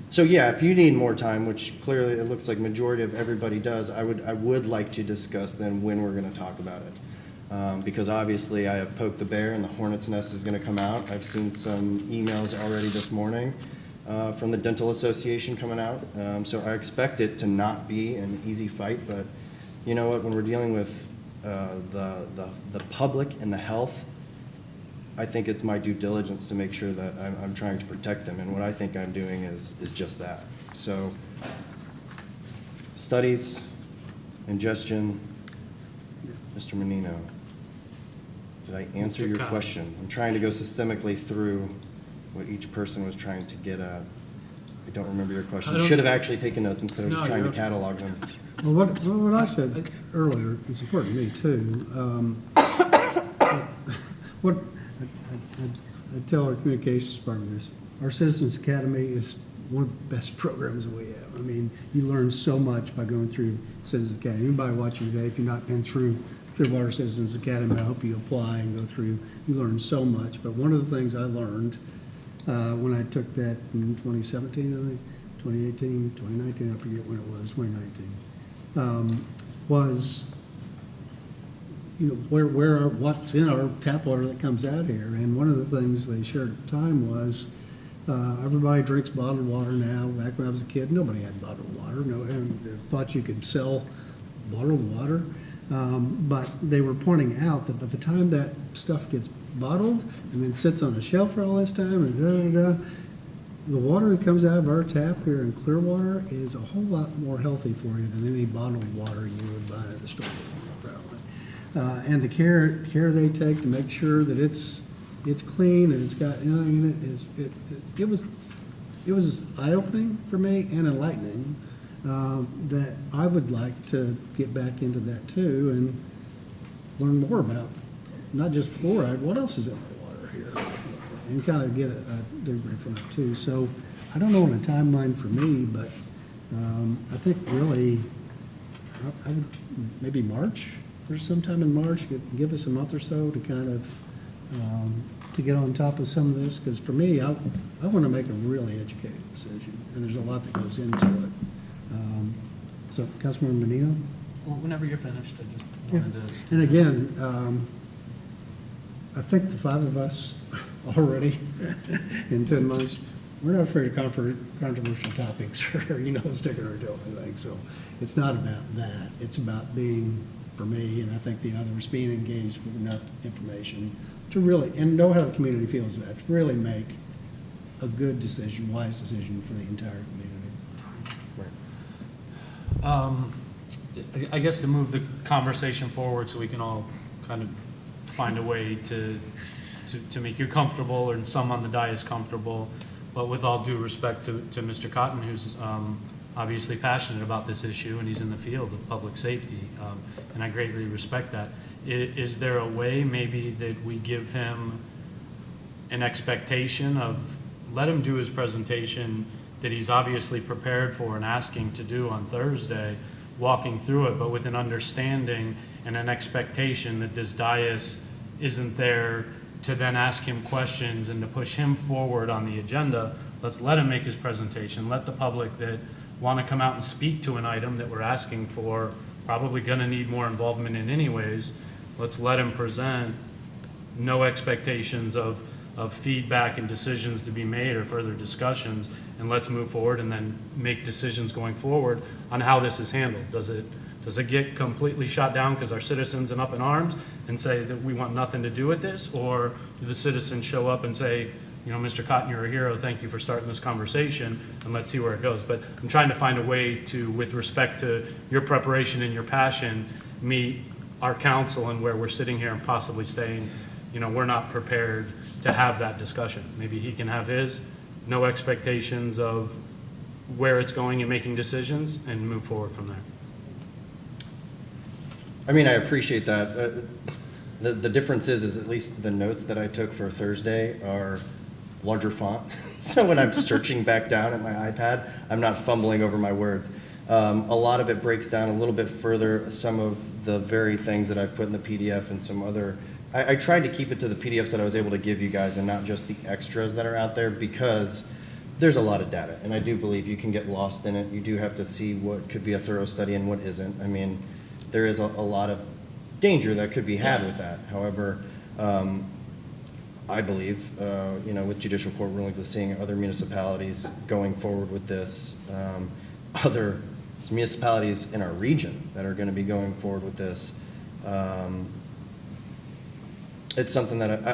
So yeah, if you need more time, which clearly it looks like majority of everybody does, I would like to discuss then when we're going to talk about it. Because obviously I have poked the bear and the hornet's nest is going to come out. I've seen some emails already this morning from the Dental Association coming out. So I expect it to not be an easy fight, but you know what, when we're dealing with the public and the health, I think it's my due diligence to make sure that I'm trying to protect them, and what I think I'm doing is just that. So studies, ingestion, Mr. Menino, did I answer your question? I'm trying to go systemically through what each person was trying to get at. I don't remember your question. Should have actually taken notes instead of just trying to catalog them. Well, what I said earlier is important to me, too. I tell our communications department this. Our Citizens Academy is one of the best programs that we have. I mean, you learn so much by going through Citizens Academy. Anybody watching today, if you've not been through Clearwater Citizens Academy, I hope you apply and go through. You learn so much. But one of the things I learned when I took that in 2017, I think, 2018, 2019, I forget when it was, 2019, was, you know, what's in our tap water that comes out here. And one of the things they shared at the time was everybody drinks bottled water now. Back when I was a kid, nobody had bottled water. No, and thought you could sell bottled water. But they were pointing out that by the time that stuff gets bottled and then sits on a shelf for all this time and the water that comes out of our tap here in Clearwater is a whole lot more healthy for you than any bottled water you would buy at the store, probably. And the care they take to make sure that it's clean and it's got anything in it it was eye-opening for me and enlightening. That I would like to get back into that too and learn more about not just fluoride, what else is in the water here, and kind of get a degree from it too. So I don't know on a timeline for me, but I think really I would maybe March or sometime in March, give us a month or so to kind of to get on top of some of this, because for me, I want to make a really educated decision, and there's a lot that goes into it. So, Councilmember Menino? Well, whenever you're finished, I just wanted to. And again, I think the five of us already in 10 months, we're not afraid of controversial topics or, sticking our toe in things. So it's not about that. It's about being, for me, and I think the others, being engaged with enough information to really, and know how the community feels about it, to really make a good decision, wise decision for the entire community. I guess to move the conversation forward so we can all kind of find a way to make you comfortable and some on the dais comfortable, but with all due respect to Mr. Cotton, who's obviously passionate about this issue and he's in the field of public safety, and I greatly respect that. Is there a way maybe that we give him an expectation of, let him do his presentation that he's obviously prepared for and asking to do on Thursday, walking through it, but with an understanding and an expectation that this dais isn't there to then ask him questions and to push him forward on the agenda, let's let him make his presentation, let the public that want to come out and speak to an item that we're asking for, probably going to need more involvement in anyways, let's let him present, no expectations of feedback and decisions to be made or further discussions, and let's move forward and then make decisions going forward on how this is handled. Does it get completely shot down because our citizens are up in arms and say that we want nothing to do with this? Or do the citizens show up and say, you know, Mr. Cotton, you're a hero, thank you for starting this conversation, and let's see where it goes. But I'm trying to find a way to, with respect to your preparation and your passion, meet our council and where we're sitting here and possibly saying, you know, we're not prepared to have that discussion. Maybe he can have his, no expectations of where it's going and making decisions, and move forward from there. I mean, I appreciate that. The difference is at least the notes that I took for Thursday are larger font. So when I'm searching back down at my iPad, I'm not fumbling over my words. A lot of it breaks down a little bit further, some of the very things that I've put in the PDF and some other. I tried to keep it to the PDFs that I was able to give you guys and not just the extras that are out there, because there's a lot of data, and I do believe you can get lost in it. You do have to see what could be a thorough study and what isn't. I mean, there is a lot of danger that could be had with that. However, I believe, you know, with judicial court rulings, with seeing other municipalities going forward with this, other municipalities in our region that are going to be going forward with this, it's something that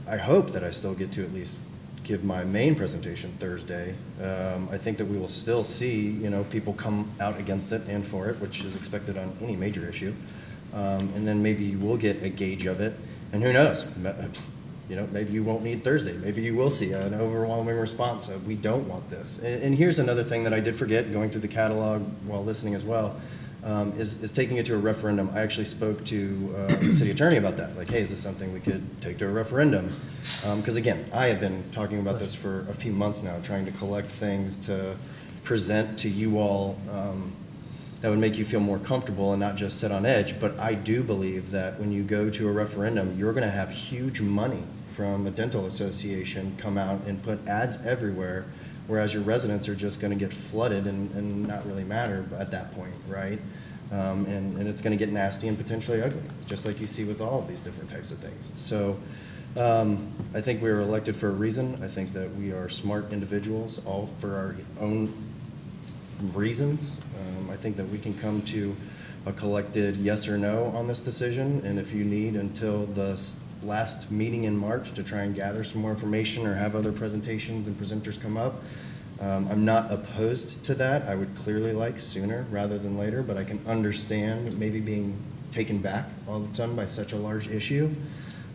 I hope that I still get to at least give my main presentation Thursday. I think that we will still see, you know, people come out against it and for it, which is expected on any major issue. And then maybe you will get a gauge of it. And who knows? You know, maybe you won't need Thursday. Maybe you will see an overwhelming response of, we don't want this. And here's another thing that I did forget going through the catalog while listening as well, is taking it to a referendum. I actually spoke to the city attorney about that. Like, hey, is this something we could take to a referendum? Because again, I have been talking about this for a few months now, trying to collect things to present to you all that would make you feel more comfortable and not just sit on edge. But I do believe that when you go to a referendum, you're going to have huge money from a dental association come out and put ads everywhere, whereas your residents are just going to get flooded and not really matter at that point, right? And it's going to get nasty and potentially ugly, just like you see with all of these different types of things. So I think we were elected for a reason. I think that we are smart individuals, all for our own reasons. I think that we can come to a collected yes or no on this decision, and if you need until the last meeting in March to try and gather some more information or have other presentations and presenters come up, I'm not opposed to that. I would clearly like sooner rather than later, but I can understand maybe being taken back all of a sudden by such a large issue.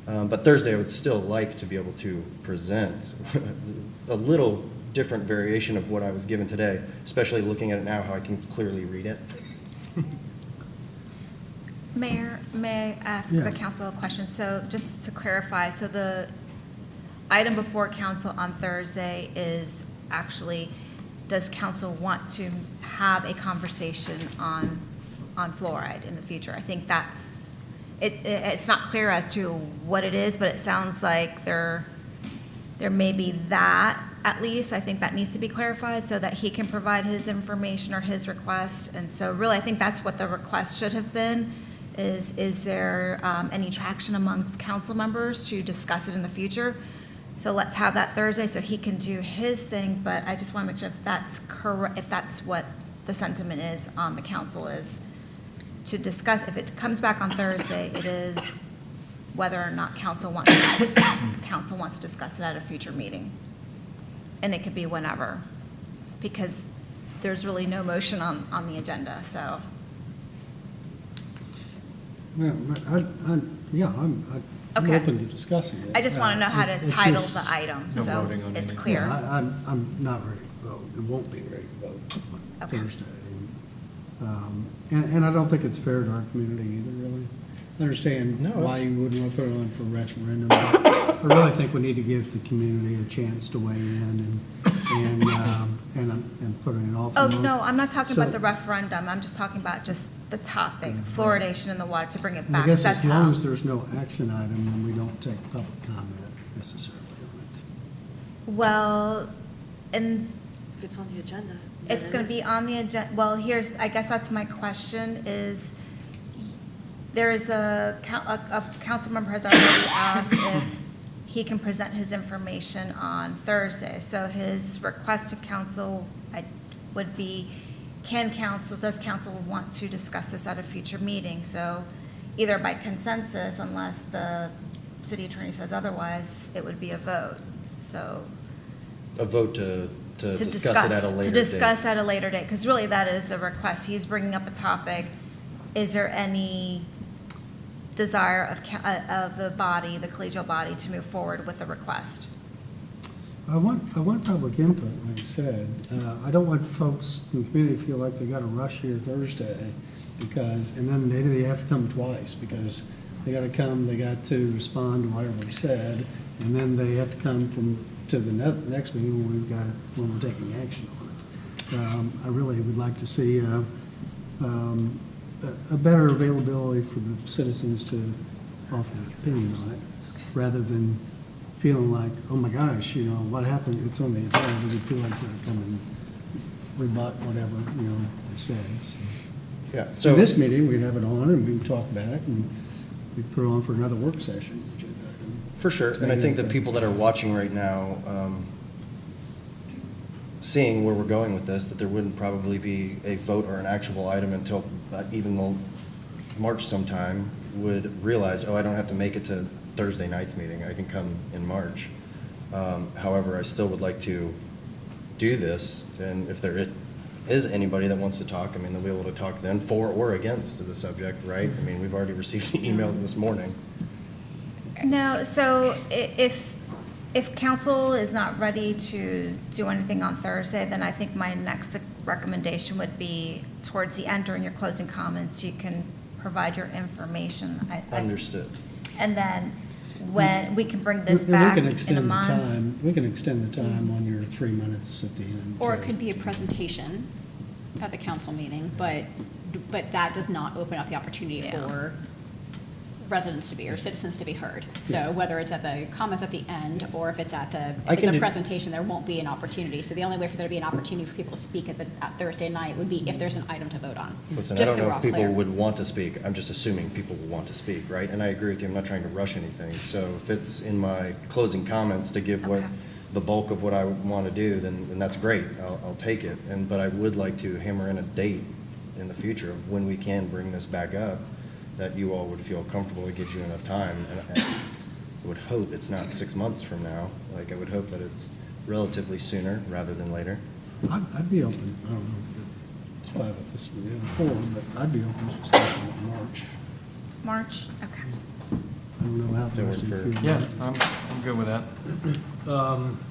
But Thursday, I would still like to be able to present a little different variation of what I was given today, especially looking at it now, how I can clearly read it. Mayor, may I ask Yeah. the council a question? So just to clarify, so the item before council on Thursday is actually, does council want to have a conversation on fluoride in the future? I think that's, it's not clear as to what it is, but it sounds like there may be that at least. I think that needs to be clarified so that he can provide his information or his request. And so really, I think that's what the request should have been. Is there any traction amongst council members to discuss it in the future? So let's have that Thursday so he can do his thing, but I just want to make sure if that's correct, if that's what the sentiment is on the council, is to discuss. If it comes back on Thursday, it is whether or not council wants to discuss it at a future meeting. And it could be whenever, because there's really no motion on the agenda, so. Yeah, I'm Okay. open to discussing it. I just want to know how to It's title just- the item, No so voting on it's anything. clear. Yeah, I'm not ready to vote, and won't be ready to vote on Okay. Thursday. And I don't think it's fair to our community either, really. I understand No, why it's- you wouldn't want to put it on for referendum, but I really think we need to give the community a chance to weigh in and put an offer. Oh, no, I'm not talking about So- the referendum. I'm just talking about just the topic, Yeah. fluoridation in the water, to bring it And I back. guess That's as long how. as there's no action item, then we don't take public comment necessarily on it. Well, And If it's on the agenda. then it's it going to be is. on the agenda, well, I guess that's my question, is there is a council member has already asked if he can present his information on Thursday. So his request to council would be, does council want to discuss this at a future meeting? So either by consensus, unless the city attorney says otherwise, it would be a vote. So A vote to discuss it at a later to date. discuss at a later date, because really that is the request. He's bringing up a topic. Is there any desire of the body, the collegial body, to move forward with the request? I want public input, like I said. I don't want folks in the community to feel like they got to rush here Thursday because, and then maybe they have to come twice because they got to come, they got to respond to whatever was said, and then they have to come to the next meeting when we're taking action on it. I really would like to see a better availability for the citizens to offer an opinion on it, rather than feeling like, oh my gosh, what happened, it's on the agenda, we feel like they're going to come and rebut whatever, they said. Yeah, So this meeting, we'd have it on, and we'd talk about it, and we'd put it on for another work session. For sure, and I think the people that are watching right now, seeing where we're going with this, that there wouldn't probably be a vote or an actual item until even March sometime, would realize, oh, I don't have to make it to Thursday night's meeting, I can come in March. However, I still would like to do this, and if there is anybody that wants to talk, I mean, they'll be able to talk then for or against the subject, right? I mean, we've already received emails this morning. No, so if council is not ready to do anything on Thursday, then I think my next recommendation would be towards the end during your closing comments, you can provide your information. Understood. And then when we can bring this And back we can in a extend the month. time. We can extend the time on your 3 minutes at the end. Or it could be a presentation at the council meeting, but that does not open up the opportunity for residents to be, or citizens to be heard. So whether it's at the comments at the end, or if it's at if it's a presentation, there won't be an opportunity. So the only way for there to be an opportunity for people to speak at Thursday night would be if there's an item to vote on. Listen, I Just don't so know we're if all people clear. would want to speak. I'm just assuming people will want to speak, right? And I agree with you. I'm not trying to rush anything. So if it's in my closing comments to give what the bulk of what I would want to do, then that's great. I'll take it. But I would like to hammer in a date in the future of when we can bring this back up, that you all would feel comfortable. It gives you enough time. And I would hope it's not 6 months from now. Like, I would hope that it's relatively sooner rather than later. I'd be open. I don't know if it's 5 of us, we have 4, but I'd be open to discussing it in March. March, okay. I don't know how That fast you work feel. for- Yeah, I'm good with that.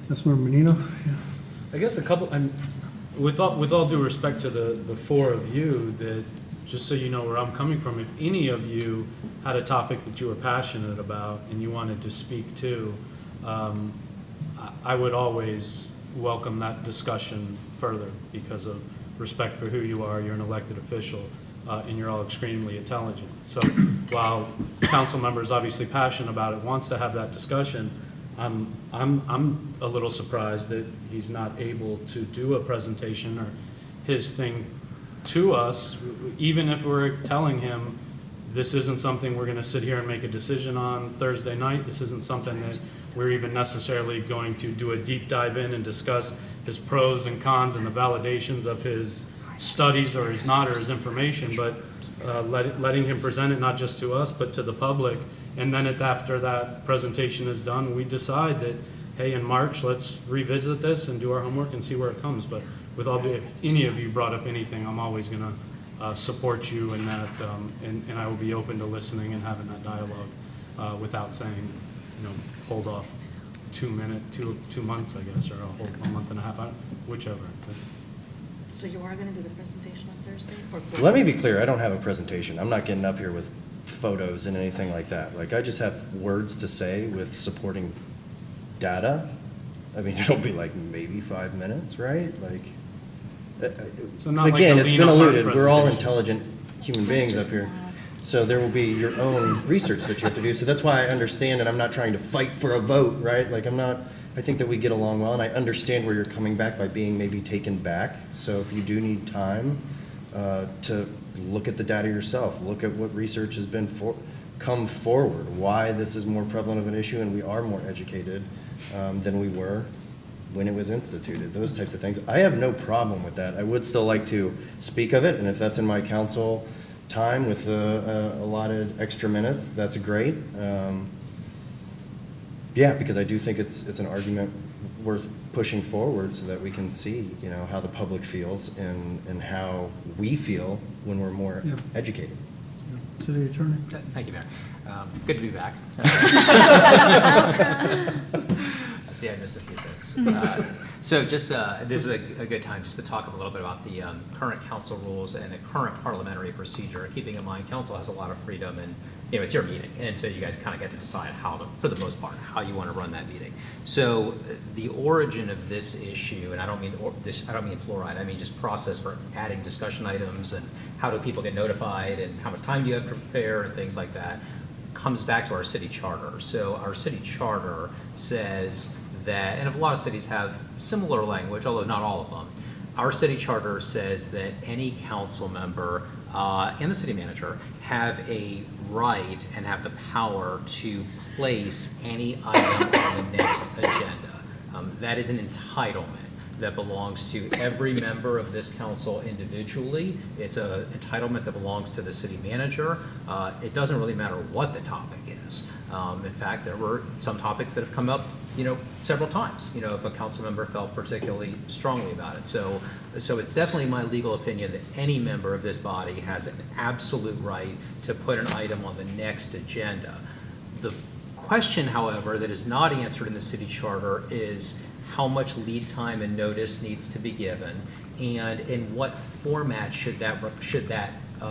Councilmember Menino? Yeah. I guess with all due respect to the 4 of you, that just so you know where I'm coming from, if any of you had a topic that you were passionate about and you wanted to speak to, I would always welcome that discussion further because of respect for who you are. You're an elected official, and you're all extremely intelligent. So while council member is obviously passionate about it, wants to have that discussion, I'm a little surprised that he's not able to do a presentation or his thing to us, even if we're telling him this isn't something we're going to sit here and make a decision on Thursday night. This isn't something that we're even necessarily going to do a deep dive in and discuss his pros and cons and the validations of his studies or his not or his information, but letting him present it not just to us but to the public. And then after that presentation is done, we decide that, hey, in March, let's revisit this and do our homework and see where it comes. But with all due, if any of you brought up anything, I'm always going to support you in that, and I will be open to listening and having that dialogue without saying, hold off 2 months, I guess, or a month and a half, whichever. So you are going to do the presentation on Thursday? Let me be clear, I don't have a presentation. I'm not getting up here with photos and anything like that. Like, I just have words to say with supporting data. I mean, it'll be like maybe 5 minutes, right? Like, So not like again, a it's lean been on our alluded, we're all presentation. intelligent human beings up here. So there will be your own research that you have to do. So that's why I understand, and I'm not trying to fight for a vote, right? Like, I'm not I think that we get along well, and I understand where you're coming back by being maybe taken back. So if you do need time to look at the data yourself, look at what research has been come forward, why this is more prevalent of an issue, and we are more educated than we were when it was instituted, those types of things. I have no problem with that. I would still like to speak of it, and if that's in my council time with allotted extra minutes, that's great. Yeah, because I do think it's an argument worth pushing forward so that we can see, you know, how the public feels and how we feel when we're more educated. City Attorney. Thank you, Mayor. Good to be back. I see I missed a few things. So just, this is a good time just to talk a little bit about the current council rules and the current parliamentary procedure. Keeping in mind, council has a lot of freedom and, you know, it's your meeting. And so you guys kind of get to decide how, for the most part, how you want to run that meeting. So the origin of this issue, and I don't mean fluoride, I mean just process for adding discussion items and how do people get notified and how much time do you have to prepare and things like that, comes back to our city charter. So our city charter says that, and a lot of cities have similar language, although not all of them. Our city charter says that any council member and the city manager have a right and have the power to place any item on the next agenda. That is an entitlement that belongs to every member of this council individually. It's an entitlement that belongs to the city manager. It doesn't really matter what the topic is. In fact, there were some topics that have come up, you know, several times, you know, if a council member felt particularly strongly about it. So it's definitely my legal opinion that any member of this body has an absolute right to put an item on the next agenda. The question, however, that is not answered in the city charter is how much lead time and notice needs to be given, and in what format should that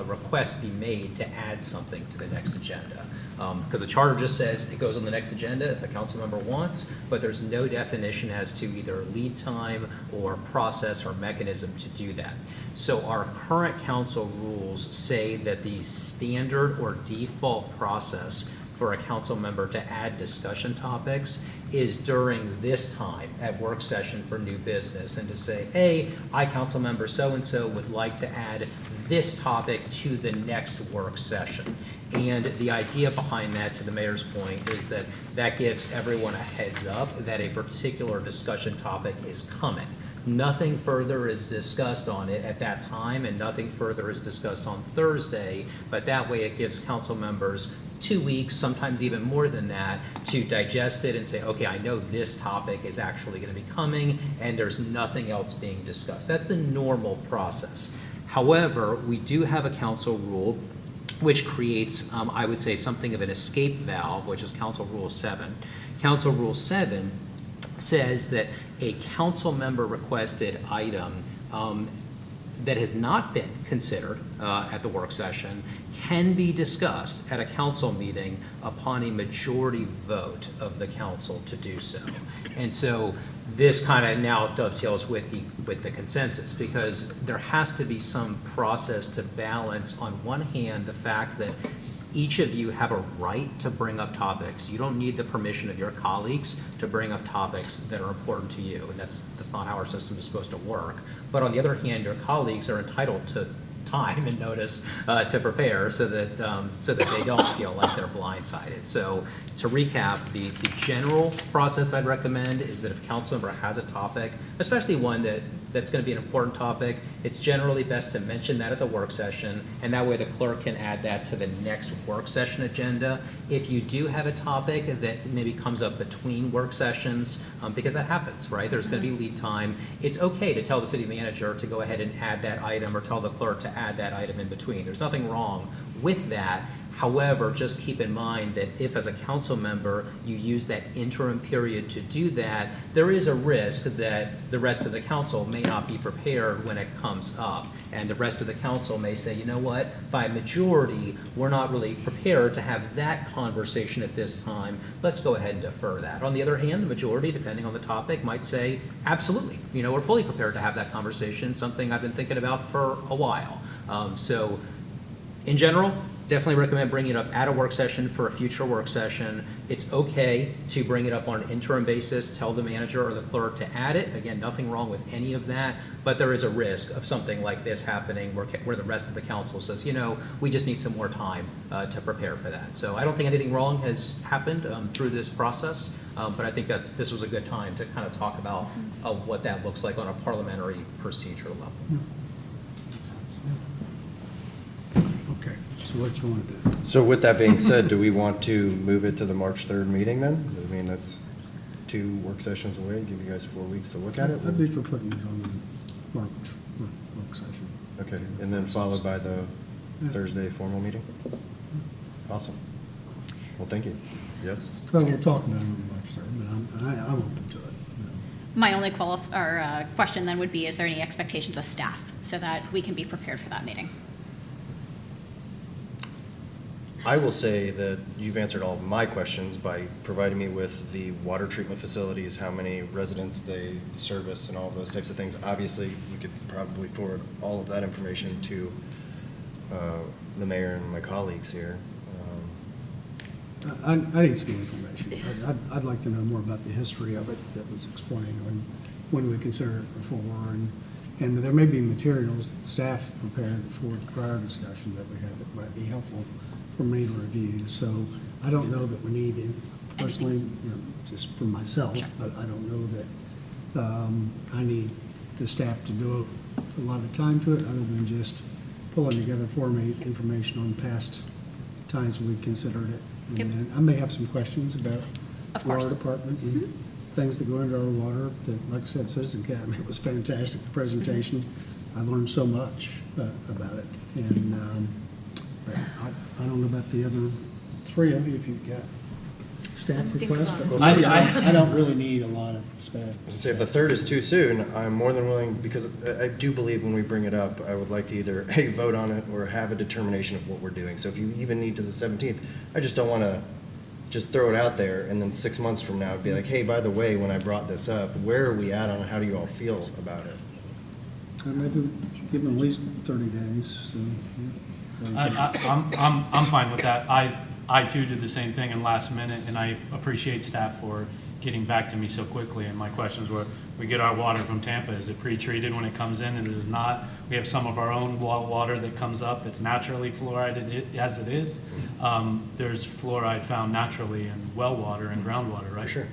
request be made to add something to the next agenda. Because the charter just says it goes on the next agenda if a council member wants, but there's no definition as to either lead time or process or mechanism to do that. So our current council rules say that the standard or default process for a council member to add discussion topics is during this time at work session for new business, and to say, hey, I, council member so-and-so, would like to add this topic to the next work session. And the idea behind that, to the mayor's point, is that that gives everyone a heads up that a particular discussion topic is coming. Nothing further is discussed on it at that time, and nothing further is discussed on Thursday, but that way it gives council members 2 weeks, sometimes even more than that, to digest it and say, okay, I know this topic is actually going to be coming, and there's nothing else being discussed. That's the normal process. However, we do have a council rule which creates, I would say, something of an escape valve, which is Council Rule 7. Council Rule 7 says that a council member requested item that has not been considered at the work session can be discussed at a council meeting upon a majority vote of the council to do so. And so this kind of now dovetails with the consensus, because there has to be some process to balance, on one hand, the fact that each of you have a right to bring up topics. You don't need the permission of your colleagues to bring up topics that are important to you, and that's not how our system is supposed to work. But on the other hand, your colleagues are entitled to time and notice to prepare so that they don't feel like they're blindsided. So to recap, the general process I'd recommend is that if a council member has a topic, especially one that's going to be an important topic, it's generally best to mention that at the work session, and that way the clerk can add that to the next work session agenda. If you do have a topic that maybe comes up between work sessions, because that happens, right? There's going to be lead time. It's okay to tell the city manager to go ahead and add that item, or tell the clerk to add that item in between. There's nothing wrong with that. However, just keep in mind that if, as a council member, you use that interim period to do that, there is a risk that the rest of the council may not be prepared when it comes up. And the rest of the council may say, you know what, by majority, we're not really prepared to have that conversation at this time. Let's go ahead and defer that. On the other hand, the majority, depending on the topic, might say, absolutely, you know, we're fully prepared to have that conversation, something I've been thinking about for a while. So in general, definitely recommend bringing it up at a work session for a future work session. It's okay to bring it up on an interim basis, tell the manager or the clerk to add it. Again, nothing wrong with any of that, but there is a risk of something like this happening where the rest of the council says, we just need some more time to prepare for that. So I don't think anything wrong has happened through this process, but I think this was a good time to kind of talk about what that looks like on a parliamentary procedure level. Okay, so what you want to do? So with that being said, do we want to move it to the March 3rd meeting then? I mean, that's 2 work sessions away, give you guys 4 weeks to look at it. I'd be for putting it on the work session. Okay, and then followed by the Thursday formal meeting? Awesome. Well, thank you. Yes? Well, we'll talk about it on March 3rd, but I'm open to it. My only question then would be, is there any expectations of staff so that we can be prepared for that meeting? I will say that you've answered all of my questions by providing me with the water treatment facilities, how many residents they service, and all those types of things. Obviously, we could probably forward all of that information to the mayor and my colleagues here. I need some information. I'd like to know more about the history of it that was explained when we considered it before. And there may be materials that staff prepared for the prior discussion that we had that might be helpful for me to review. So I don't know that we need, personally, just for myself, but I don't know that I need the staff to do a lot of time to it other than just pulling together for me information on past times we considered it. And then I may have some questions about the water department and things that go into our water that, like I said, Citizen Cabinet was fantastic, the presentation. I learned so much about it. And but I don't know about the other 3 of you, if you've got staff requests. But I don't really need a lot of staff. Say if the 3rd is too soon, I'm more than willing, because I do believe when we bring it up, I would like to either, A, vote on it or have a determination of what we're doing. So if you even need to the 17th, I just don't want to just throw it out there and then 6 months from now be like, hey, by the way, when I brought this up, where are we at on it? How do you all feel about it? Maybe give them at least 30 days. So, I'm fine with that. I too did the same thing in last minute, and I appreciate staff for getting back to me so quickly. And my questions were, we get our water from Tampa, is it pre-treated when it comes in? And it is not. We have some of our own water that comes up that's naturally fluoridated as it is. There's fluoride found naturally in well water and groundwater, right? For sure.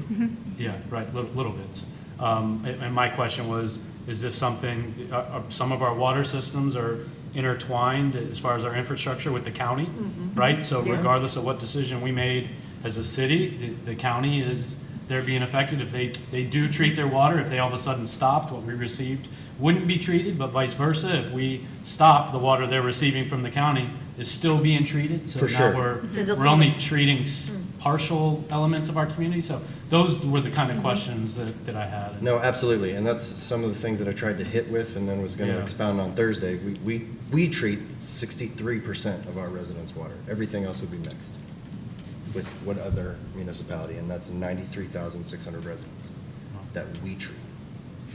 Yeah, right, little bits. And my question was, is this something, some of our water systems are intertwined as far as our infrastructure with the county, right? So regardless of what decision we made as a city, the county they're being affected. If they do treat their water, if they all of a sudden stopped, what we received wouldn't be treated, but vice versa. If we stop, the water they're receiving from the county is still being treated. So now we're only treating partial elements of our community. So those were the kind of questions that I had. No, absolutely, and that's some of the things that I tried to hit with and then was going to expound on Thursday. We treat 63% of our residents' water. Everything else would be mixed with what other municipality, and that's 93,600 residents that we treat.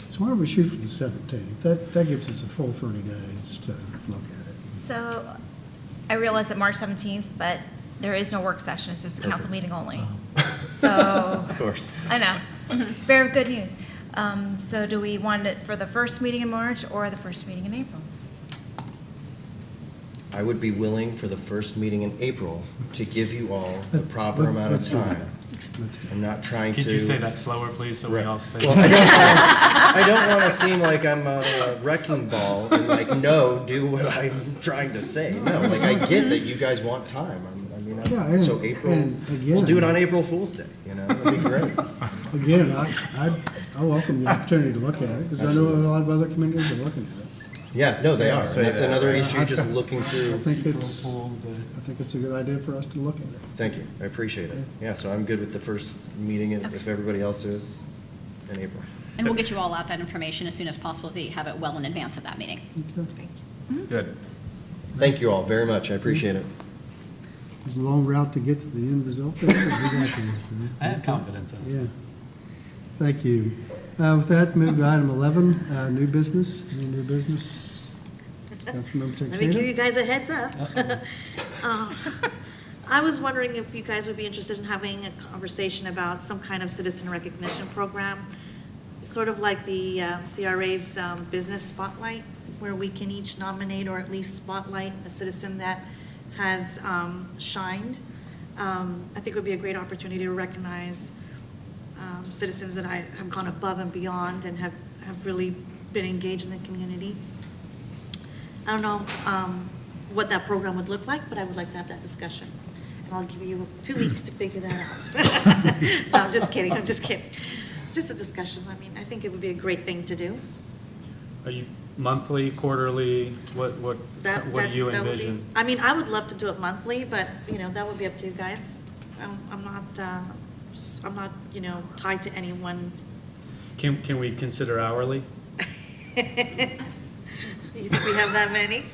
So why don't we shoot for the 17th? That gives us a full 30 days to look at it. So I realize that March 17th, but there is no work session. It's just a council meeting only. So. Of course. I know. Very good news. So do we want it for the first meeting in March or the first meeting in April? I would be willing for the first meeting in April to give you all the proper amount of time. I'm not trying to. Could you say that slower, please, so we all stay? Well, I don't want to seem like I'm a wrecking ball and do what I'm trying to say. No, I get that you guys want time. So April, we'll do it on April Fool's Day, that'd be great. Again, I welcome the opportunity to look at it, because I know a lot of other communities are looking at it. Yeah, no, they are. So it's another issue, just looking through. I think it's a good idea for us to look at it. Thank you, I appreciate it. Yeah, so I'm good with the first meeting, if everybody else is, in April. And we'll get you all out that information as soon as possible, so you have it well in advance of that meeting. Okay. Good. Thank you all very much, I appreciate it. It was a long route to get to the end result there, but we got there. So. I had confidence in us. Yeah. Thank you. With that, move to item 11, new business. Any new business? Councilmember Teixeira? Let me give you guys a heads up. I was wondering if you guys would be interested in having a conversation about some kind of citizen recognition program, sort of like the CRA's Business Spotlight, where we can each nominate or at least spotlight a citizen that has shined. I think it would be a great opportunity to recognize citizens that have gone above and beyond and have really been engaged in the community. I don't know what that program would look like, but I would like to have that discussion. And I'll give you 2 weeks to figure that out. No, I'm just kidding. Just a discussion. I mean, I think it would be a great thing to do. Are you monthly, quarterly? What do you that would be- envision? I mean, I would love to do it monthly, but, that would be up to you guys. I'm not, tied to anyone. Can we consider hourly? You think we have that many?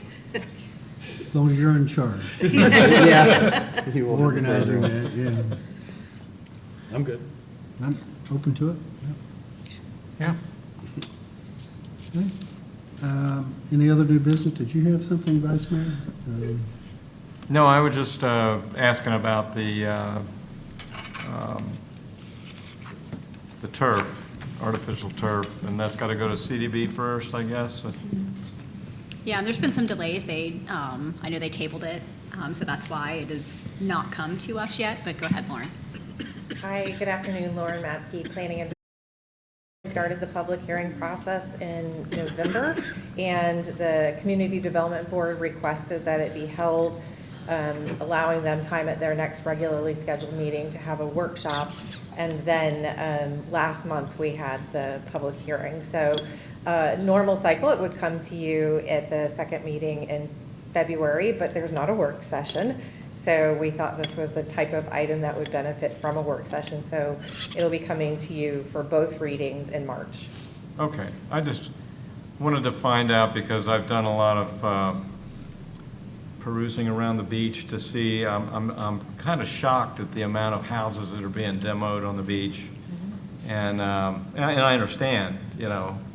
As long as you're in charge. Yeah. You will have the Organizing pleasure. that, yeah. I'm good. I'm open to it. Yeah. Okay. Any other new business? Did you have something, Vice Mayor? No, I was just asking about the turf, artificial turf, and that's got to go to CDB first, I guess. Yeah, and there's been some delays. I know they tabled it, so that's why it has not come to us yet, but go ahead, Lauren. Hi, good afternoon, Lauren Matzke, Planning and started the public hearing process in November, and the Community Development Board requested that it be held, allowing them time at their next regularly scheduled meeting to have a workshop. And then last month we had the public hearing. So normal cycle, it would come to you at the second meeting in February, but there's not a work session. So we thought this was the type of item that would benefit from a work session. So it'll be coming to you for both readings in March. Okay, I just wanted to find out because I've done a lot of perusing around the beach to see. I'm kind of shocked at the amount of houses that are being demoed on the beach, and I understand,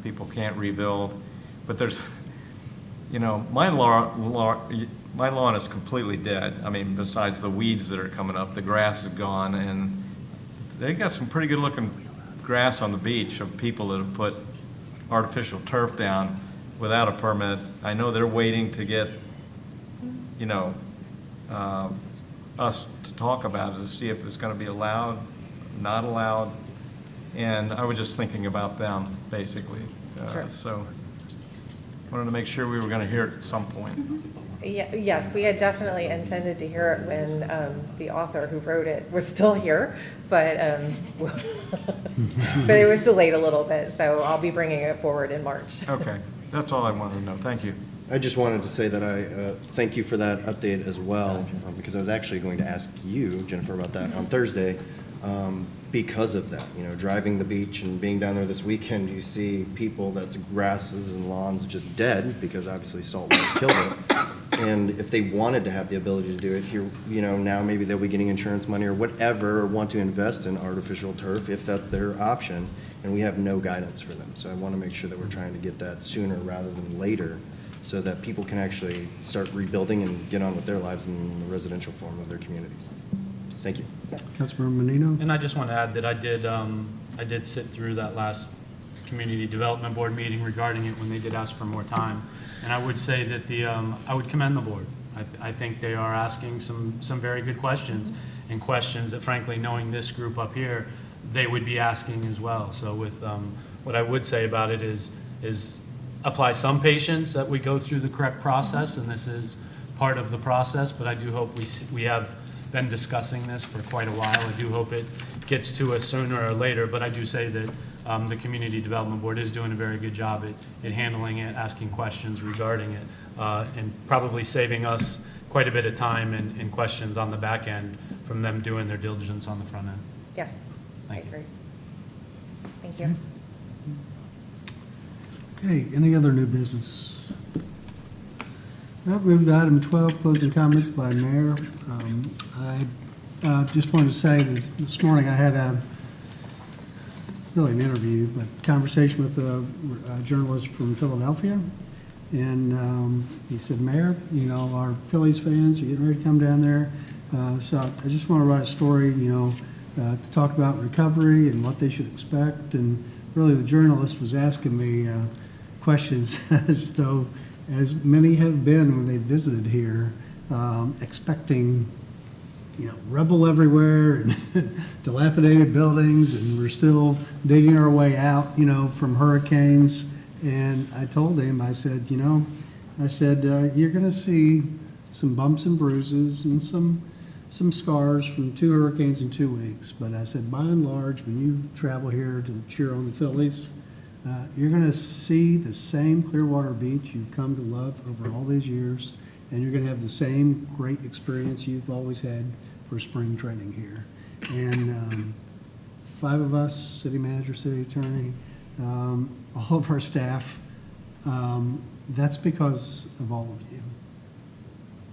people can't rebuild, but there's, my lawn is completely dead. I mean, besides the weeds that are coming up, the grass is gone, and they got some pretty good looking grass on the beach of people that have put artificial turf down without a permit. I know they're waiting to get, us to talk about it, to see if it's going to be allowed, not allowed. And I was just thinking about them, basically. Sure. So wanted to make sure we were going to hear it at some point. Yeah, yes, we had definitely intended to hear it when the author who wrote it was still here, but but it was delayed a little bit, so I'll be bringing it forward in March. Okay, that's all I wanted to know. Thank you. I just wanted to say that I thank you for that update as well, because I was actually going to ask you, Jennifer, about that on Thursday. Because of that, driving the beach and being down there this weekend, you see people that's grasses and lawns just dead because obviously salt water killed it. And if they wanted to have the ability to do it here, now maybe they'll be getting insurance money or whatever, or want to invest in artificial turf if that's their option, and we have no guidance for them. So I want to make sure that we're trying to get that sooner rather than later, so that people can actually start rebuilding and get on with their lives in the residential form of their communities. Thank you. Councilmember Menino? And I just want to add that I did sit through that last Community Development Board meeting regarding it when they did ask for more time. And I would say that I would commend the board. I think they are asking some very good questions, and questions that frankly, knowing this group up here, they would be asking as well. So with what I would say about it is apply some patience that we go through the correct process, and this is part of the process, but I do hope we have been discussing this for quite a while. I do hope it gets to us sooner or later, but I do say that the Community Development Board is doing a very good job at handling it, asking questions regarding it, and probably saving us quite a bit of time and questions on the back end from them doing their diligence on the front end. Yes, Thank I you. agree. Thank you. Okay, any other new business? That moved to item 12, closing comments by Mayor. I just wanted to say that this morning I had really an interview, but conversation with a journalist from Philadelphia, And he said, Mayor, you know, our Phillies fans are getting ready to come down there. So I just want to write a story, you know, to talk about recovery and what they should expect. And really, the journalist was asking me questions as many have been when they visited here, expecting, you know, rubble everywhere and dilapidated buildings, and we're still digging our way out, you know, from hurricanes. And I told him, I said, you know, you're going to see some bumps and bruises and some scars from 2 hurricanes in 2 weeks. But I said, by and large, when you travel here to cheer on the Phillies, you're going to see the same Clearwater Beach you've come to love over all these years, and you're going to have the same great experience you've always had for spring training here. And 5 of us, city manager, city attorney, all of our staff, that's because of all of you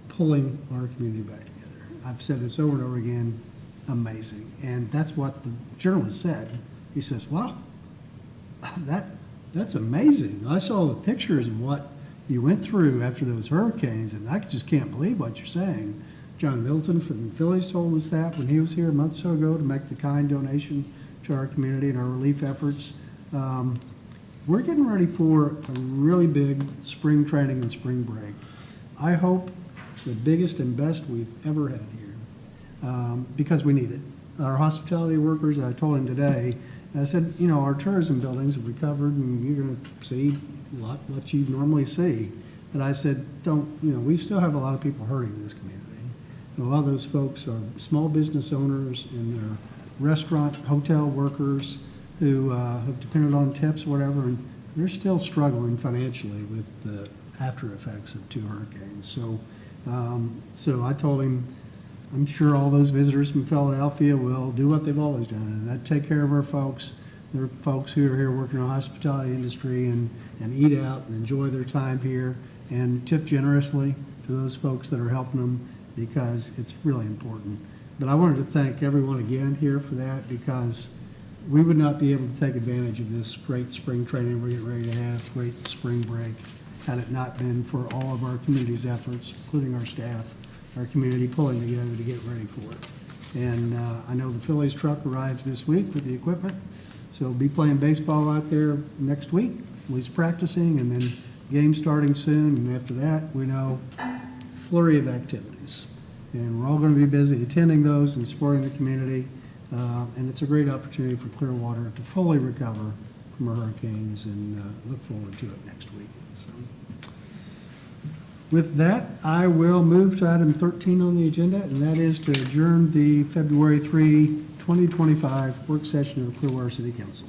pulling our community back together. I've said this over and over again, amazing. And that's what the journalist said. He says, well, that's amazing. I saw the pictures of what you went through after those hurricanes, and I just can't believe what you're saying. John Middleton from the Phillies told us that when he was here a month or so ago to make the kind donation to our community and our relief efforts. We're getting ready for a really big spring training and spring break. I hope the biggest and best we've ever had here, because we need it. Our hospitality workers, I told him today, I said, you know, our tourism buildings have recovered and you're going to see a lot what you normally see. But I said, we still have a lot of people hurting in this community. And a lot of those folks are small business owners and they're restaurant, hotel workers who have depended on tips or whatever, and they're still struggling financially with the after effects of 2 hurricanes. So I told him, I'm sure all those visitors from Philadelphia will do what they've always done, and that take care of our folks. There are folks who are here working in the hospitality industry and eat out and enjoy their time here and tip generously to those folks that are helping them, because it's really important. But I wanted to thank everyone again here for that, because we would not be able to take advantage of this great spring training we're getting ready to have, great spring break, had it not been for all of our community's efforts, including our staff, our community pulling together to get ready for it. And I know the Phillies truck arrives this week with the equipment, so we'll be playing baseball out there next week, at least practicing, and then game starting soon. And after that, we know flurry of activities. And we're all going to be busy attending those and supporting the community. And it's a great opportunity for Clearwater to fully recover from our hurricanes, and look forward to it next week. So, with that, I will move to item 13 on the agenda, and that is to adjourn the February 3, 2025 work session of the Clearwater City Council.